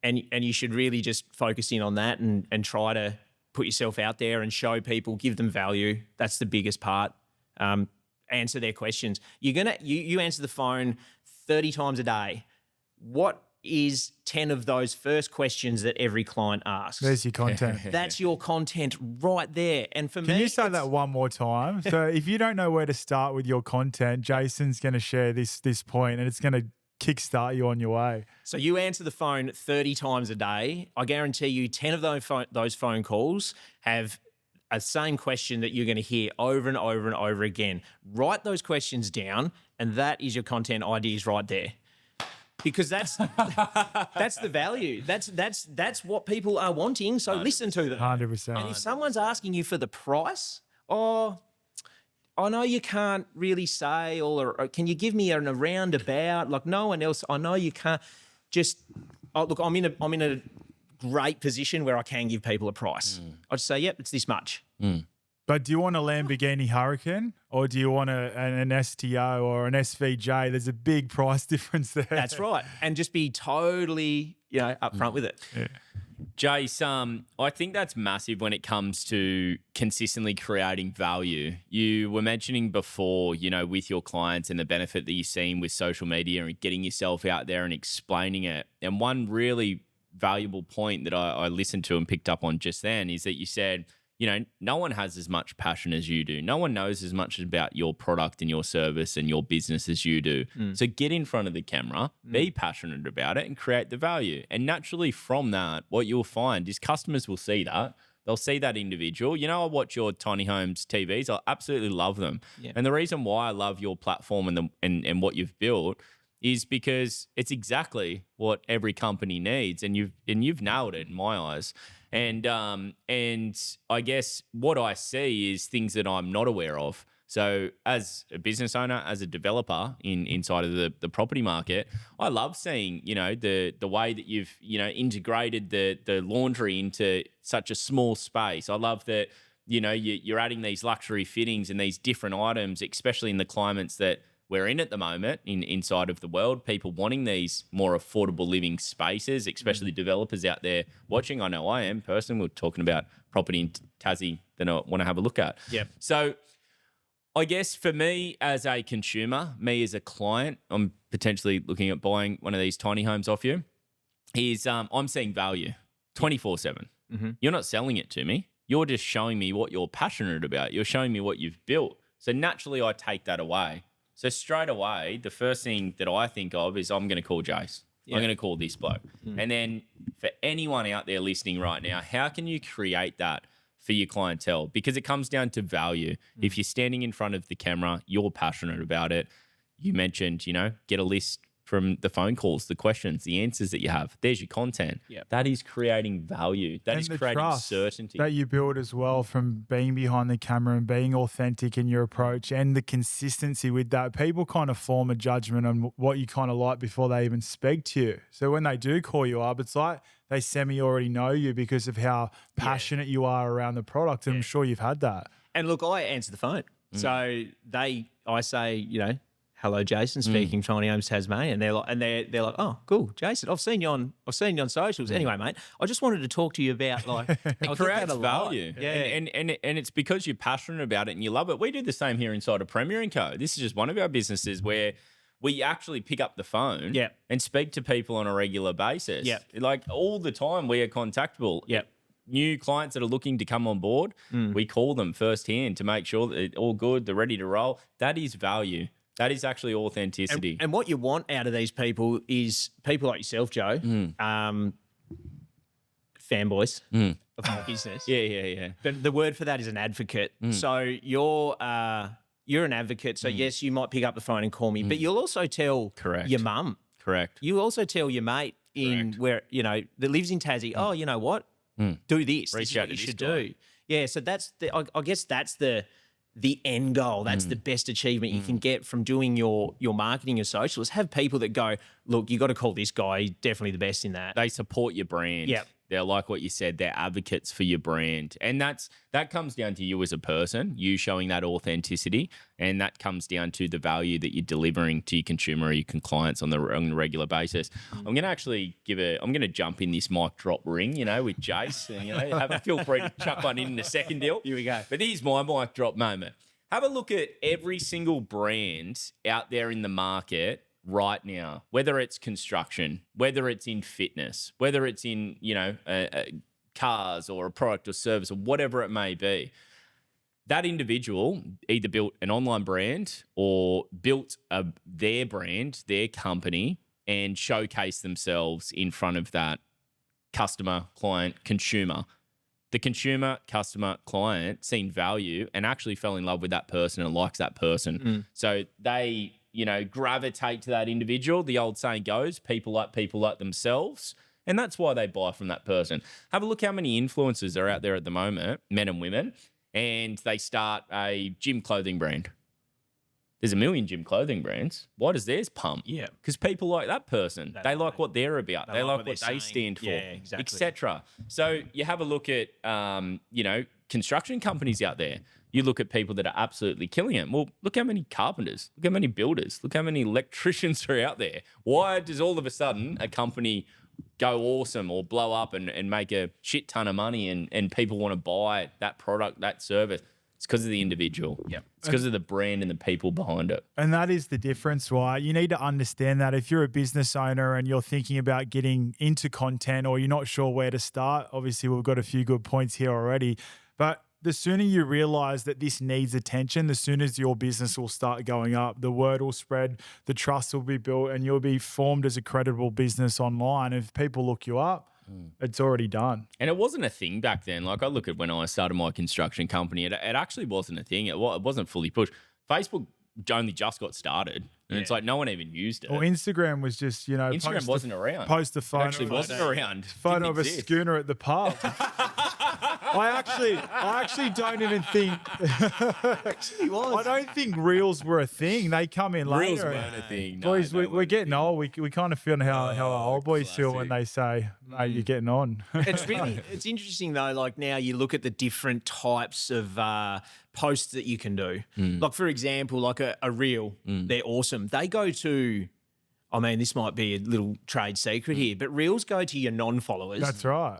you should really just focus in on that and try to put yourself out there and show people, give them value. That's the biggest part. Answer their questions. You answer the phone 30 times a day. What is 10 of those first questions that every client asks? There's your content. That's your content right there. And for me, Can you say that one more time? So if you don't know where to start with your content, Jason's going to share this point, and it's going to kickstart you on your way. So you answer the phone 30 times a day. I guarantee you 10 of those phone calls have a same question that you're going to hear over and over and over again. Write those questions down, and that is your content ideas right there. Because that's the value. That's what people are wanting. So listen to them. 100%. And if someone's asking you for the price, I know you can't really say, or can you give me a roundabout? Like, no one else. I know you can't. Just look. I'm in a great position where I can give people a price. I just say, yep, it's this much. But do you want a Lamborghini Hurricane, or do you want an STO or an SVJ? There's a big price difference there. That's right. And just be totally, upfront with it. Yeah. Jace, I think that's massive when it comes to consistently creating value. You were mentioning before, with your clients and the benefit that you've seen with social media and getting yourself out there and explaining it. And one really valuable point that I listened to and picked up on just then is that you said, no one has as much passion as you do. No one knows as much about your product and your service and your business as you do. So get in front of the camera, be passionate about it, and create the value. And naturally from that, what you'll find is customers will see that. They'll see that individual. I watch your Tiny Homes TVs. I absolutely love them. Yeah. And the reason why I love your platform and what you've built is because it's exactly what every company needs, and you've nailed it in my eyes. And I guess what I see is things that I'm not aware of. So as a business owner, as a developer inside of the property market, I love seeing, the way that you've, integrated the laundry into such a small space. I love that, you're adding these luxury fittings and these different items, especially in the climates that we're in at the moment inside of the world, people wanting these more affordable living spaces, especially developers out there watching. I know I am personally. We're talking about property in Tassie that I want to have a look at. Yep. So I guess for me as a consumer, me as a client, I'm potentially looking at buying one of these tiny homes off you, is I'm seeing value 24/7. Mm-hmm. You're not selling it to me. You're just showing me what you're passionate about. You're showing me what you've built. So naturally I take that away. So straight away, the first thing that I think of is I'm going to call Jace. I'm going to call this bloke. And then for anyone out there listening right now, how can you create that for your clientele? Because it comes down to value. If you're standing in front of the camera, you're passionate about it. You mentioned, get a list from the phone calls, the questions, the answers that you have. There's your content. Yep. That is creating value. That And is the creating trust certainty. that you build as well from being behind the camera and being authentic in your approach and the consistency with that. People kind of form a judgment on what you kind of like before they even speak to you. So when they do call you up, it's like they already know you because of how passionate you are around the product. And I'm sure you've had that. And look, I answer the phone. So I say, hello, Jason, speaking Tiny Homes Tasmania, and they're like, oh, cool, Jason, I've seen you on socials. Anyway, mate, I just wanted to talk to you about It creates value. Yeah, and it's because you're passionate about it and you love it. We do the same here inside of Premier & Co. This is just one of our businesses where we actually pick up the phone and speak to people on a regular basis. Like all the time we are contactable. New clients that are looking to come on board, we call them firsthand to make sure that it's all good, they're ready to roll. That is value. That is actually authenticity. And what you want out of these people is people like yourself, Joe, fanboys of my business. Yeah. But the word for that is an advocate. So you're an advocate. So yes, you might pick up the phone and call me, but you'll also tell your mum. Correct. You also tell your mate where that lives in Tassie. Oh, you know what? Do this. Reach this is out what to you this should guy. do. Yeah. So that's I guess that's the end goal. That's the best achievement you can get from doing your marketing, your socials. Have people that go, look, you got to call this guy. He's definitely the best in that. They support your brand. Yep. They're like what you said, they're advocates for your brand. And that comes down to you as a person, you showing that authenticity. And that comes down to the value that you're delivering to your consumer or your clients on a regular basis. I'm going to actually I'm going to jump in this mic drop ring, with Jace. And, feel free to chuck one in a second deal. Here we go. But here's my mic drop moment. Have a look at every single brand out there in the market right now, whether it's construction, whether it's in fitness, whether it's in, cars or a product or service or whatever it may be. That individual either built an online brand or built their brand, their company, and showcased themselves in front of that customer, client, consumer. The consumer, customer, client seen value and actually fell in love with that person and likes that person. So they gravitate to that individual. The old saying goes, people like themselves. And that's why they buy from that person. Have a look how many influencers are out there at the moment, men and women, and they start a gym clothing brand. There's a million gym clothing brands. Why does theirs pump? Yeah. Because people like that person. They like what they're about. They like what they stand for, exactly. etc. So you have a look at, construction companies out there. You look at people that are absolutely killing it. Well, look how many carpenters, look how many builders, look how many electricians are out there. Why does all of a sudden a company go awesome or blow up and make a shit ton of money and people want to buy that product, that service? It's because of the individual. Yep. It's because of the brand and the people behind it. And that is the difference, right? You need to understand that if you're a business owner and you're thinking about getting into content or you're not sure where to start, obviously we've got a few good points here already, but the sooner you realize that this needs attention, the sooner your business will start going up, the word will spread, the trust will be built, and you'll be formed as a credible business online. If people look you up, it's already done. And it wasn't a thing back then. Like I look at when I started my construction company, it actually wasn't a thing. It wasn't fully pushed. Facebook only just got started. And it's like no one even used it. Well, Instagram was just, Instagram wasn't around. Post a photo. It actually wasn't around. Photo Didn't of a exist. schooner at the pub. I actually don't even think. Actually was. I don't think reels were a thing. They come in later. Reels weren't a thing. No, Boys, they we're weren't a getting thing. old. We kind of feel how our old boys feel when they say, "Mate, you're getting on." It's interesting though. Like now you look at the different types of posts that you can do. Like for example, like a reel, they're awesome. They go to, I mean, this might be a little trade secret here, but reels go to your non-followers. That's right.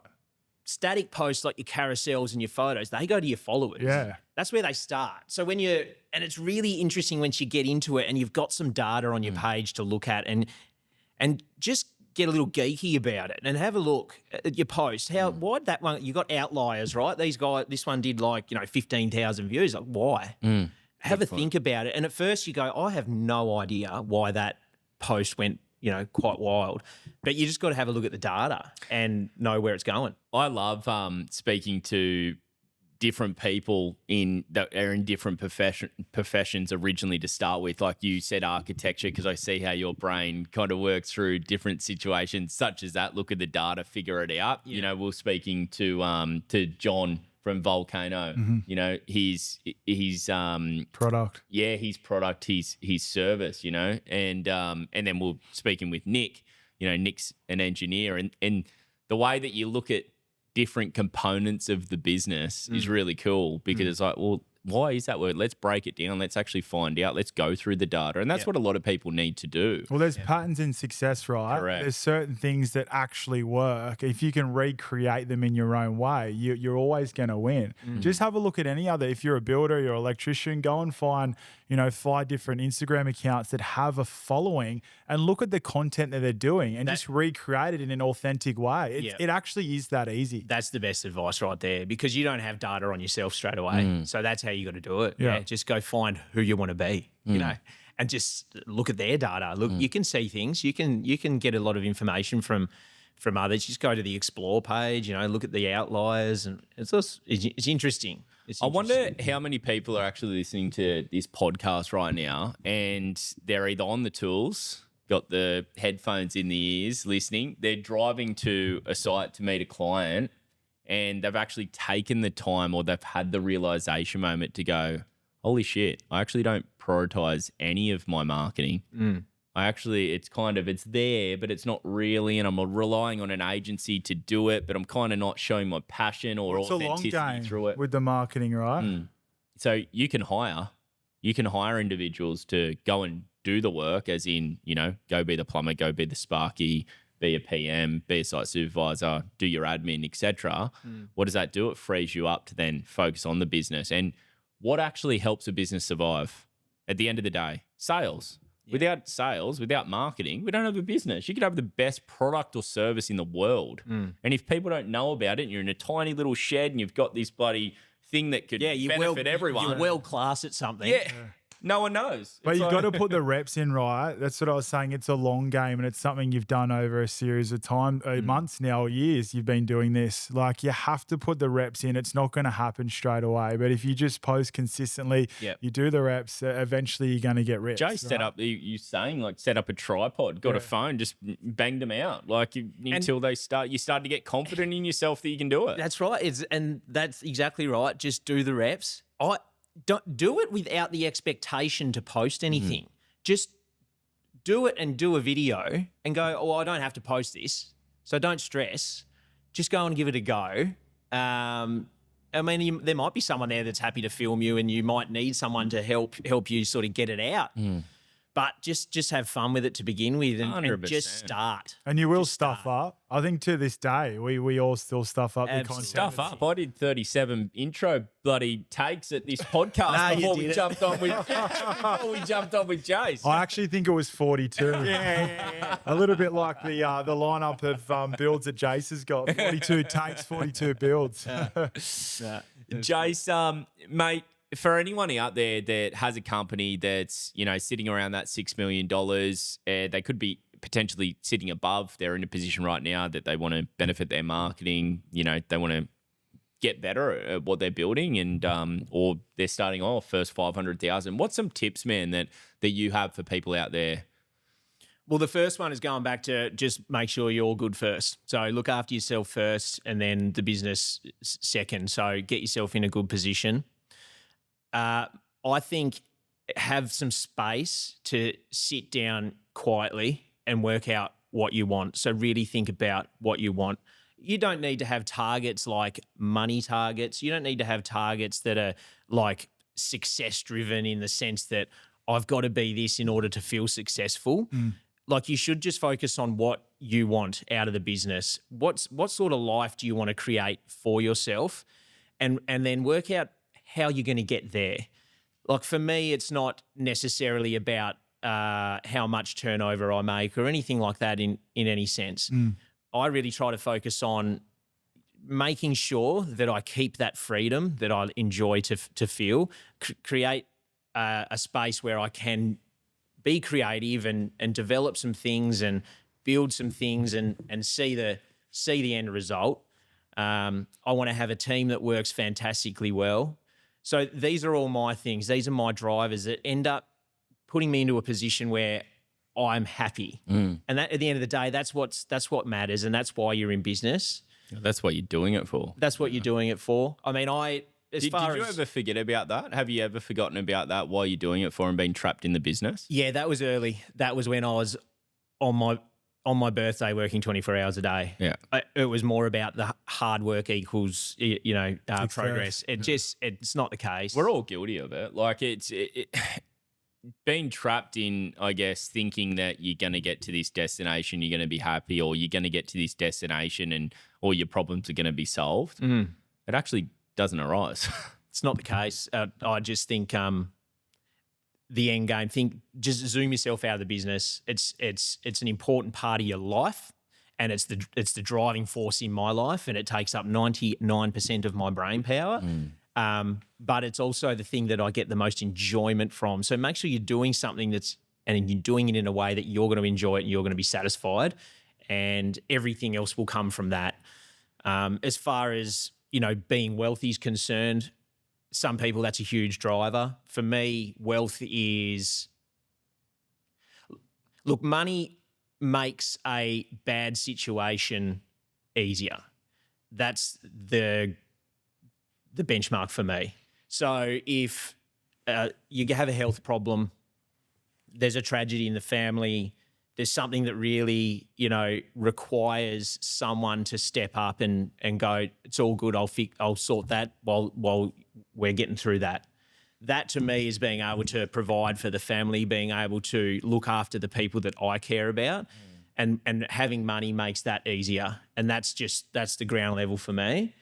Static posts like your carousels and your photos, they go to your followers. Yeah. That's where they start. So when and it's really interesting once you get into it and you've got some data on your page to look at and just get a little geeky about it and have a look at your post. Why that one, you got outliers, right? This one did 15,000 views. Like why? Have a think about it. And at first you go, I have no idea why that post went, quite wild. But you just got to have a look at the data and know where it's going. I love speaking to different people that are in different professions originally to start with. Like you said, architecture, because I see how your brain kind of works through different situations such as that. Look at the data, figure it out. Yeah. We're speaking to John from Volcano. His Product. yeah, his product, his service, and then we're speaking with Nick. Nick's an engineer, and the way that you look at different components of the business is really cool because it's like, well, why is that word? Let's break it down. Let's actually find out. Let's go through the data. And that's what a lot of people need to do. Well, there's patterns in success, right? Correct. There's certain things that actually work. If you can recreate them in your own way, you're always going to win. Just have a look at any other. If you're a builder, you're an electrician, go and find, 5 different Instagram accounts that have a following and look at the content that they're doing and just recreate it in an authentic way. It actually is that easy. That's the best advice right there because you don't have data on yourself straight away. So that's how you got to do it. Yeah. Just go find who you want to be, and just look at their data. Look, you can see things. You can get a lot of information from others. Just go to the explore page, look at the outliers, and it's interesting. I wonder how many people are actually listening to this podcast right now and they're either on the tools, got the headphones in the ears listening, they're driving to a site to meet a client and they've actually taken the time or they've had the realization moment to go, holy shit, I actually don't prioritize any of my marketing. It's there, but it's not really, and I'm relying on an agency to do it, but I'm kind of not showing my passion or authenticity through it. With the marketing, right? So you can hire individuals to go and do the work, as in, go be the plumber, go be the sparky, be a PM, be a site supervisor, do your admin, etc. What does that do? It frees you up to then focus on the business. And what actually helps a business survive at the end of the day? Sales. Yeah. Without sales, without marketing, we don't have a business. You could have the best product or service in the world. And if people don't know about it and you're in a tiny little shed and you've got this bloody thing that could benefit everyone. You're world class at something. Yeah. No one knows. But you've got to put the reps in, right? That's what I was saying. It's a long game and it's something you've done over a series of months now, or years you've been doing this. Like you have to put the reps in. It's not going to happen straight away. But if you just post consistently, you do the reps, eventually you're going to get reps. Jay set up, you saying like set up a tripod, got a phone, just banged them out. Until they start, you start to get confident in yourself that you can do it. That's right. And that's exactly right. Just do the reps. Don't do it without the expectation to post anything. Just do it and do a video and go, I don't have to post this. So don't stress. Just go and give it a go. There might be someone there that's happy to film you and you might need someone to help you sort of get it out. But just have fun with it to begin with and just start. And you will stuff up. I think to this day, we all still stuff up the content. Stuff up. I did 37 intro bloody takes at this podcast before we jumped on with Jace. I actually think it was 42. Yeah. A little bit like the lineup of builds that Jace has got. 42 takes, 42 builds. Jace, mate, for anyone out there that has a company that's, sitting around that $6 million, they could be potentially sitting above. They're in a position right now that they want to benefit their marketing. They want to get better at what they're building and or they're starting off first 500,000. What's some tips, man, that you have for people out there? Well, the first one is going back to just make sure you're all good first. So look after yourself first and then the business second. So get yourself in a good position. I think have some space to sit down quietly and work out what you want. So really think about what you want. You don't need to have targets like money targets. You don't need to have targets that are like success driven in the sense that I've got to be this in order to feel successful. Like you should just focus on what you want out of the business. What sort of life do you want to create for yourself? And then work out how you're going to get there. Like for me, it's not necessarily about how much turnover I make or anything like that in any sense. I really try to focus on making sure that I keep that freedom that I enjoy to feel, create a space where I can be creative and develop some things and build some things and see the end result. I want to have a team that works fantastically well. So these are all my things. These are my drivers that end up putting me into a position where I'm happy. And that at the end of the day, that's what matters, and that's why you're in business. That's what you're doing it for. That's what you're doing it for. I mean, did you ever forget about that? Have you ever forgotten about that while you're doing it for and being trapped in the business? Yeah, that was early. That was when I was on my birthday working 24 hours a day. Yeah. It was more about the hard work equals, progress. It's not the case. We're all guilty of it. Like it's being trapped in, I guess, thinking that you're going to get to this destination, you're going to be happy, or you're going to get to this destination and all your problems are going to be solved. It actually doesn't arise. It's not the case. I just think the end game. Just zoom yourself out of the business. It's an important part of your life, and it's the driving force in my life, and it takes up 99% of my brain power. But it's also the thing that I get the most enjoyment from. So make sure you're doing something and you're doing it in a way that you're going to enjoy it and you're going to be satisfied, and everything else will come from that. As far as being wealthy is concerned, some people that's a huge driver. For me, wealth is money makes a bad situation easier. That's the benchmark for me. So if you have a health problem, there's a tragedy in the family, there's something that really, requires someone to step up and go, it's all good, I'll sort that while we're getting through that. That to me is being able to provide for the family, being able to look after the people that I care about, and having money makes that easier. And that's the ground level for me.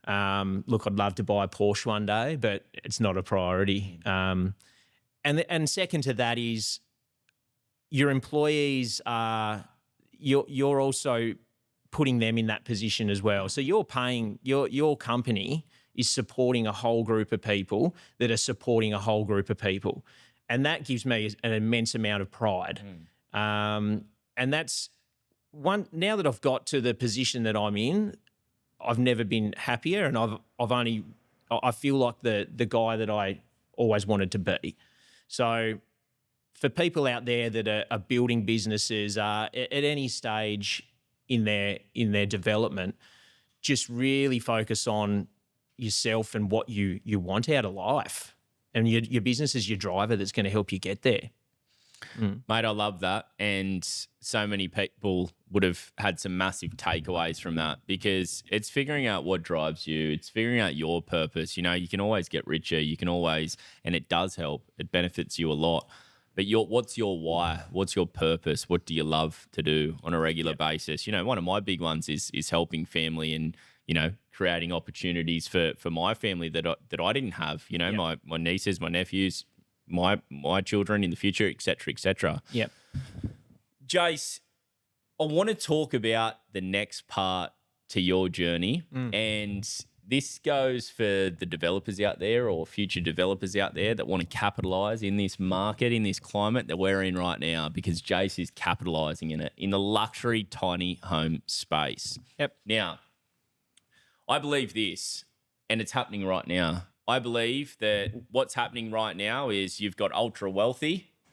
Look, I'd love to buy a Porsche one day, but it's not a priority. And second to that is your employees are you're also putting them in that position as well. So you're paying your company is supporting a whole group of people that are supporting a whole group of people, and that gives me an immense amount of pride. And that's one. Now that I've got to the position that I'm in, I've never been happier, and I feel like the guy that I always wanted to be. So for people out there that are building businesses at any stage in their development, just really focus on yourself and what you want out of life, and your business is your driver that's going to help you get there. Mate, I love that. And so many people would have had some massive takeaways from that, because it's figuring out what drives you. It's figuring out your purpose. You can always get richer. You can always, and it does help. It benefits you a lot. But what's your why? What's your purpose? What do you love to do on a regular basis? One of my big ones is helping family and, creating opportunities for my family that I didn't have. My nieces, my nephews, my children in the future, et cetera, et cetera. Yep. Jace, I want to talk about the next part to your journey. And this goes for the developers out there or future developers out there that want to capitalize in this market, in this climate that we're in right now, because Jace is capitalizing in it, in the luxury tiny home space. Yep. Now, I believe this, and it's happening right now. I believe that what's happening right now is you've got ultra wealthy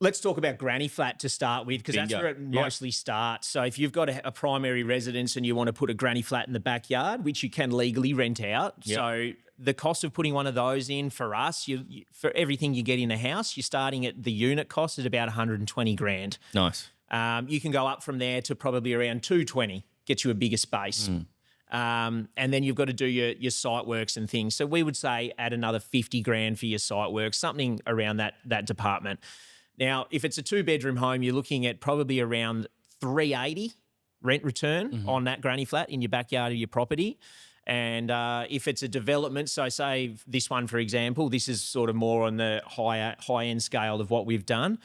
Let's talk about granny flat to start with, because that's Bingo. where it mostly starts. So if you've got a primary residence and you want to put a granny flat in the backyard, which you can legally rent out, so the cost of putting one of those in for us, for everything you get in a house, you're starting at the unit cost at about 120 grand. Nice. You can go up from there to probably around 220, get you a bigger space. And then you've got to do your site works and things. So we would say add another 50 grand for your site work, something around that department. Now, if it's a 2-bedroom home, you're looking at probably around 380 rent return on that granny flat in your backyard of your property. And if it's a development, so say this one, for example, this is sort of more on the high-end scale of what we've done.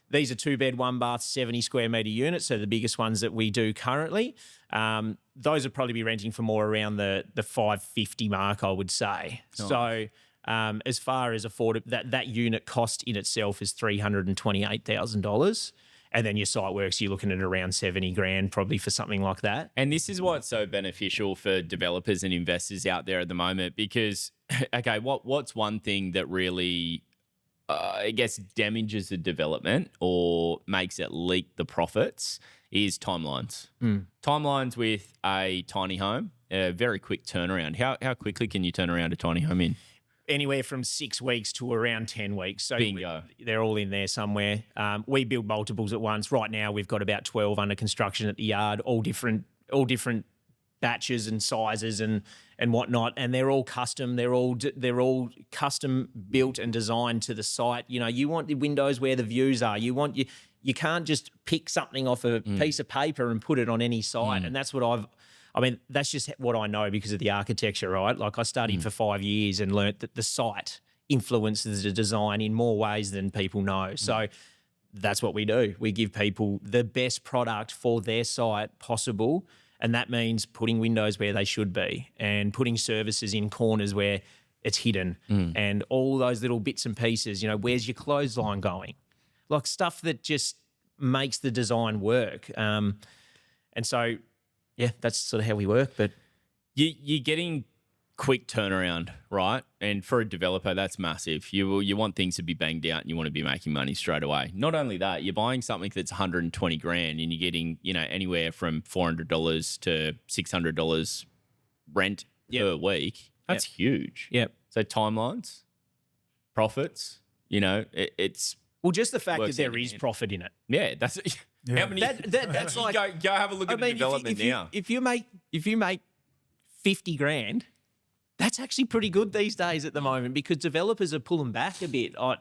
These are 2-bed, 1-bath, 70 square metre units, so the biggest ones that we do currently. Those would probably be renting for more around the 550 mark, I would say. Nice. So as far as that unit cost in itself is $328,000. And then your site works, you're looking at around 70 grand probably for something like that. And this is what's so beneficial for developers and investors out there at the moment, because, okay, what's one thing that really, I guess, damages the development or makes it leak the profits is timelines. Timelines with a tiny home, a very quick turnaround. How quickly can you turn around a tiny home in? Anywhere from 6 weeks to around 10 weeks. So Bingo. They're all in there somewhere. We build multiples at once. Right now, we've got about 12 under construction at the yard, all different batches and sizes and whatnot. And they're all custom. They're all custom built and designed to the site. You know, you want the windows where the views are. You can't just pick something off a piece of paper and put it on any site. And that's what that's just what I know because of the architecture, right? Like I studied for 5 years and learnt that the site influences the design in more ways than people know. So that's what we do. We give people the best product for their site possible, and that means putting windows where they should be and putting services in corners where it's hidden and all those little bits and pieces. You know, where's your clothesline going? Like stuff that just makes the design work. And so... yeah, that's sort of how we work. But you're getting quick turnaround, right? And for a developer, that's massive. You want things to be banged out and you want to be making money straight away. Not only that, you're buying something that's 120 grand and you're getting, anywhere from $400 to $600 rent per week. That's huge. Yep. So timelines, profits, it's... well, just the fact that there is profit in it. Yeah, that's... Yeah. How many? That's like go have a look at the development now. If you make 50 grand, that's actually pretty good these days at the moment because developers are pulling back a bit. I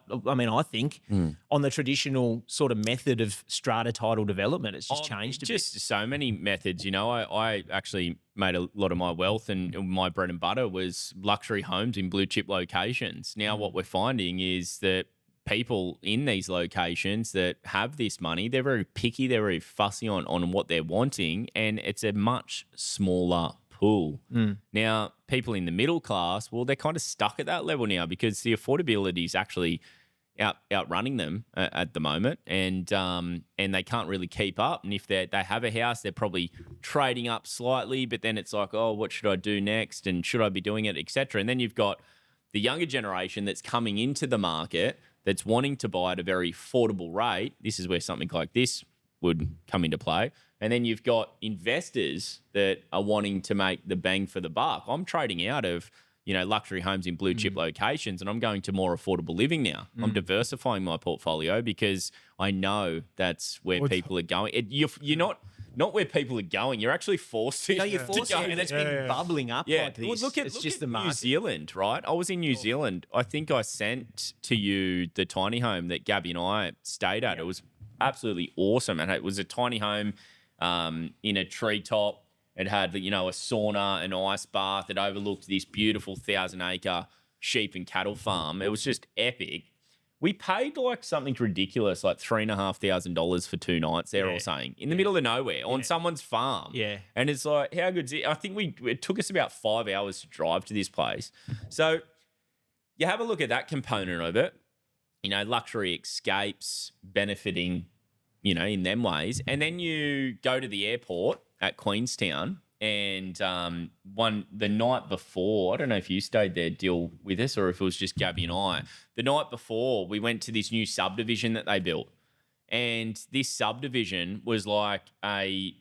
think on the traditional sort of method of strata title development, it's just changed a bit. Just so many methods. I actually made a lot of my wealth and my bread and butter was luxury homes in blue chip locations. Now what we're finding is that people in these locations that have this money, they're very picky, they're very fussy on what they're wanting, and it's a much smaller pool. Now, people in the middle class, well, they're kind of stuck at that level now because the affordability is actually outrunning them at the moment, and they can't really keep up. And if they have a house, they're probably trading up slightly, but then it's like, oh, what should I do next? And should I be doing it, etc. And then you've got the younger generation that's coming into the market that's wanting to buy at a very affordable rate. This is where something like this would come into play. And then you've got investors that are wanting to make the bang for the buck. I'm trading out of, luxury homes in blue chip locations and I'm going to more affordable living now. I'm diversifying my portfolio because I know that's where people are going. You're not where people are going. You're actually forced to. No, you're forced to, and it's been bubbling up like this. Well, look at the New Zealand, right? I was in New Zealand. I think I sent to you the tiny home that Gabby and I stayed at. It was absolutely awesome. And it was a tiny home in a treetop. It had, a sauna, an ice bath. It overlooked this beautiful 1,000-acre sheep and cattle farm. It was just epic. We paid like something ridiculous, like $3,500 for 2 nights. They're all saying in the middle of nowhere on someone's farm. Yeah, and it's like, how good's it? I think it took us about 5 hours to drive to this place. So you have a look at that component of it. Luxury escapes benefiting, in them ways, and then you go to the airport at Queenstown. And the night before, I don't know if you stayed there, Dill, with us, or if it was just Gabby and I. The night before, we went to this new subdivision that they built. and this subdivision was like a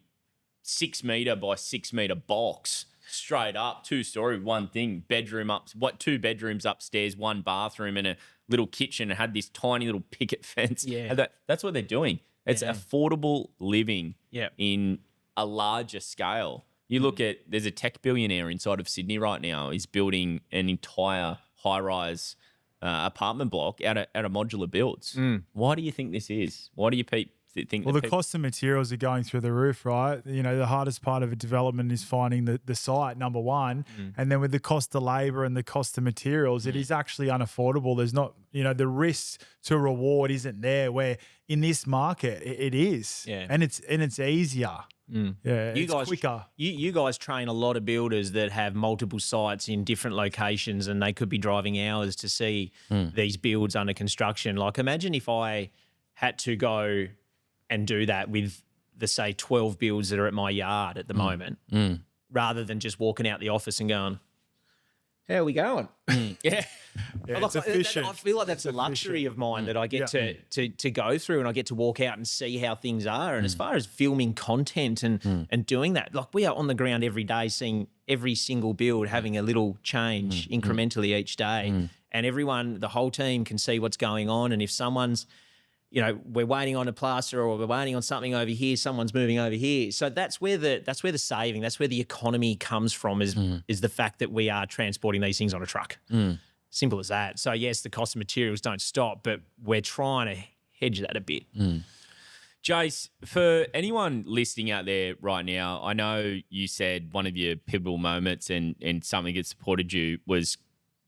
6 metre by 6 metre box, straight up, 2-story, one thing, bedroom up, 2 bedrooms upstairs, 1 bathroom and a little kitchen. It had this tiny little picket fence. Yeah. And that's what they're doing. It's affordable living in a larger scale. You look at, there's a tech billionaire inside of Sydney right now. He's building an entire high-rise apartment block out of modular builds. Why do you think this is? Why do you think Well, the cost of materials are going through the roof, right? You know, the hardest part of a development is finding the site, number one. And then with the cost of labor and the cost of materials, it is actually unaffordable. There's not, you know, the risk to reward isn't there, where in this market it is. Yeah. And it's easier. Yeah, You it's guys, quicker. You guys train a lot of builders that have multiple sites in different locations, and they could be driving hours to see these builds under construction. Like, imagine if I had to go and do that with the, say, 12 builds that are at my yard at the moment, rather than just walking out the office and going, how are we going? Yeah, it's efficient. I feel like that's a luxury of mine that I get to go through, and I get to walk out and see how things are. And as far as filming content and doing that, like, we are on the ground every day, seeing every single build having a little change incrementally each day. And everyone, the whole team, can see what's going on. And if someone's, you know, we're waiting on a plaster, or we're waiting on something over here, someone's moving over here. So that's where the saving, that's where the economy comes from, is the fact that we are transporting these things on a truck. Simple as that. So yes, the cost of materials don't stop, but we're trying to hedge that a bit. Jace, for anyone listening out there right now, I know you said one of your pivotal moments and something that supported you was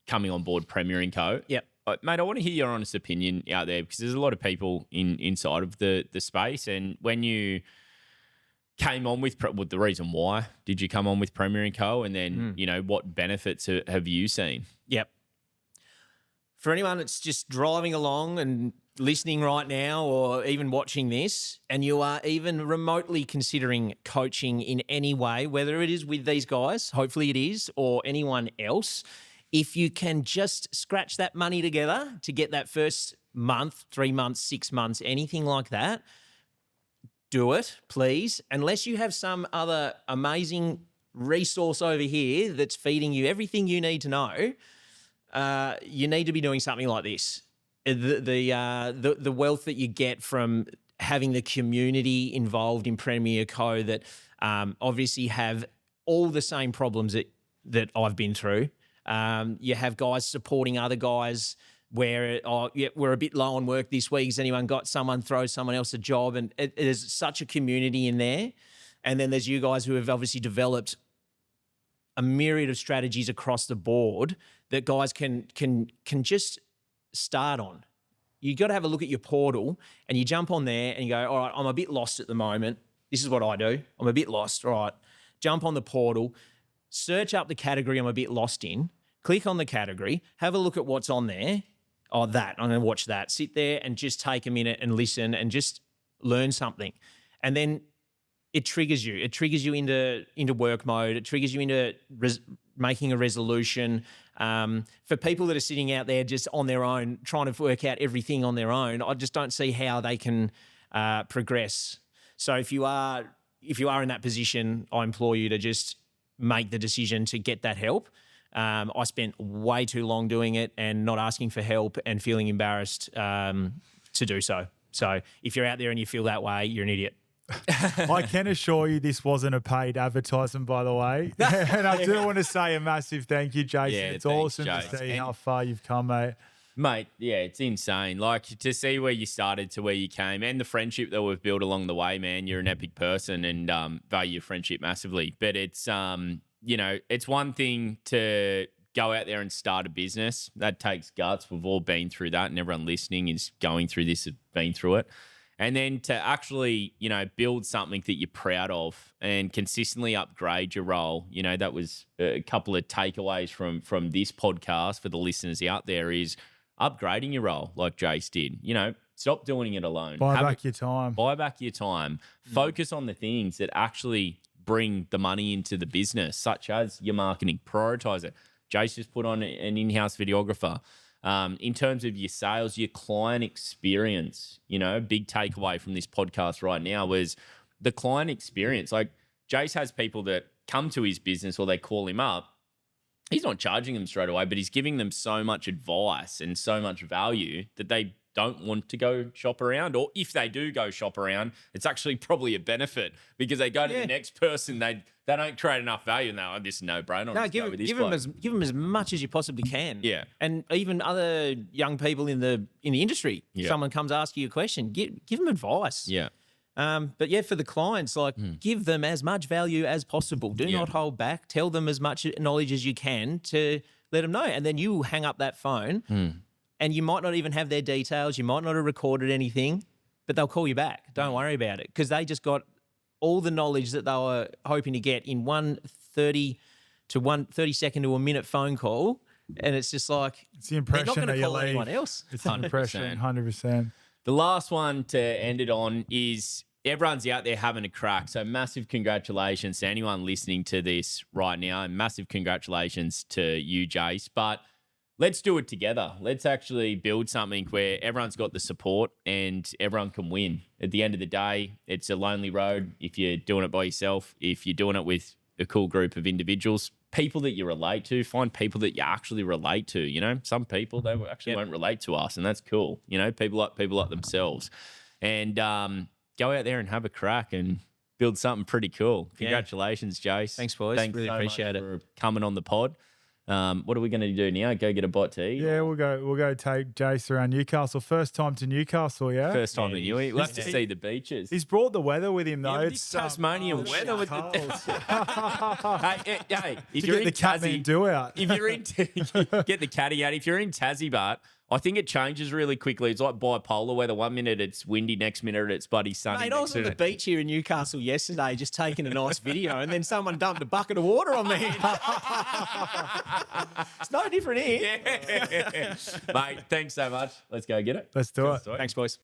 coming on board Premier & Co. Yep. Mate, I want to hear your honest opinion out there, because there's a lot of people inside of the space. And when you came on with the reason why did you come on with Premier & Co? And then, you know, what benefits have you seen? Yep. For anyone that's just driving along and listening right now, or even watching this, and you are even remotely considering coaching in any way, whether it is with these guys, hopefully it is, or anyone else, if you can just scratch that money together to get that first month, 3 months, 6 months, anything like that, do it, please. Unless you have some other amazing resource over here that's feeding you everything you need to know, you need to be doing something like this. The wealth that you get from having the community involved in Premier Co, that obviously have all the same problems that I've been through. You have guys supporting other guys where, we're a bit low on work this week. Has anyone got someone, throw someone else a job? And it is such a community in there. And then there's you guys who have obviously developed a myriad of strategies across the board that guys can just start on. You got to have a look at your portal, and you jump on there and you go, all right, I'm a bit lost at the moment. This is what I do. I'm a bit lost. All right. Jump on the portal, search up the category I'm a bit lost in, click on the category, have a look at what's on there. Oh, that, I'm going to watch that. Sit there and just take a minute and listen and just learn something. And then it triggers you. It triggers you into work mode. It triggers you into making a resolution. For people that are sitting out there just on their own, trying to work out everything on their own, I just don't see how they can progress. So if you are in that position, I implore you to just make the decision to get that help. I spent way too long doing it and not asking for help and feeling embarrassed to do so. So if you're out there and you feel that way, you're an idiot. I can assure you this wasn't a paid advertisement, by the way. And I do want to say a massive thank you, Jason. Yeah, it's thanks, awesome Jace. to see how far you've come, mate. Mate, yeah, it's insane. Like, to see where you started to where you came, and the friendship that we've built along the way, man. You're an epic person, and value your friendship massively. But it's it's one thing to go out there and start a business. That takes guts. We've all been through that, and everyone listening is going through this, has been through it. And then to actually, build something that you're proud of and consistently upgrade your role. That was a couple of takeaways from this podcast for the listeners out there, is upgrading your role like Jace did. Stop doing it alone. Buy back your time. Buy back your time. Focus on the things that actually bring the money into the business, such as your marketing. Prioritize it. Jace just put on an in-house videographer. in terms of your sales, your client experience. You know, big takeaway from this podcast right now was the client experience. Like Jace has people that come to his business or they call him up. He's not charging them straight away, but he's giving them so much advice and so much value that they don't want to go shop around. Or if they do go shop around, it's actually probably a benefit because they go to the next person, they don't create enough value, and they're like, this is no-brainer. No, give them as much as you possibly can. Yeah. And even other young people in the industry, someone comes ask you a question, give them advice. Yeah. But yeah, for the clients, like give them as much value as possible. Do not hold back. Tell them as much knowledge as you can to let them know. And then you hang up that phone and you might not even have their details. You might not have recorded anything, but they'll call you back. Don't worry about it because they just got all the knowledge that they were hoping to get in 30 second to a minute phone call. And it's just like, it's the impression they're not that going to you call leave. anyone else. It's an impression, 100%. The last one to end it on is everyone's out there having a crack. So massive congratulations to anyone listening to this right now, and massive congratulations to you, Jace. But let's do it together. Let's actually build something where everyone's got the support and everyone can win. At the end of the day, it's a lonely road if you're doing it by yourself. If you're doing it with a cool group of individuals, people that you relate to, find people that you actually relate to. You know, some people, they actually won't relate to us, and that's cool. You know, people like themselves. And go out there and have a crack and build something pretty cool. Congratulations, Jace. Thanks, boys. Thanks really so appreciate much it. for coming on the pod. What are we going to do now? Go get a bite to eat? Yeah, we'll go take Jace around Newcastle. First time to Newcastle, yeah? First time in Newey. We'll have to see the beaches. He's brought the weather with him, though. Yeah, it's Tasmanian weather with cold. Hey, if To you're get in the Catman Tassie, do out. if you're in get the caddy out. If you're in Tassie, but I think it changes really quickly. It's like bipolar weather. 1 minute it's windy, next minute it's bloody sunny. Mate, I was on the beach here in Newcastle yesterday just taking a nice video and then someone dumped a bucket of water on me. It's no different here. Mate, thanks so much. Let's go get it. Let's do it. Thanks, boys.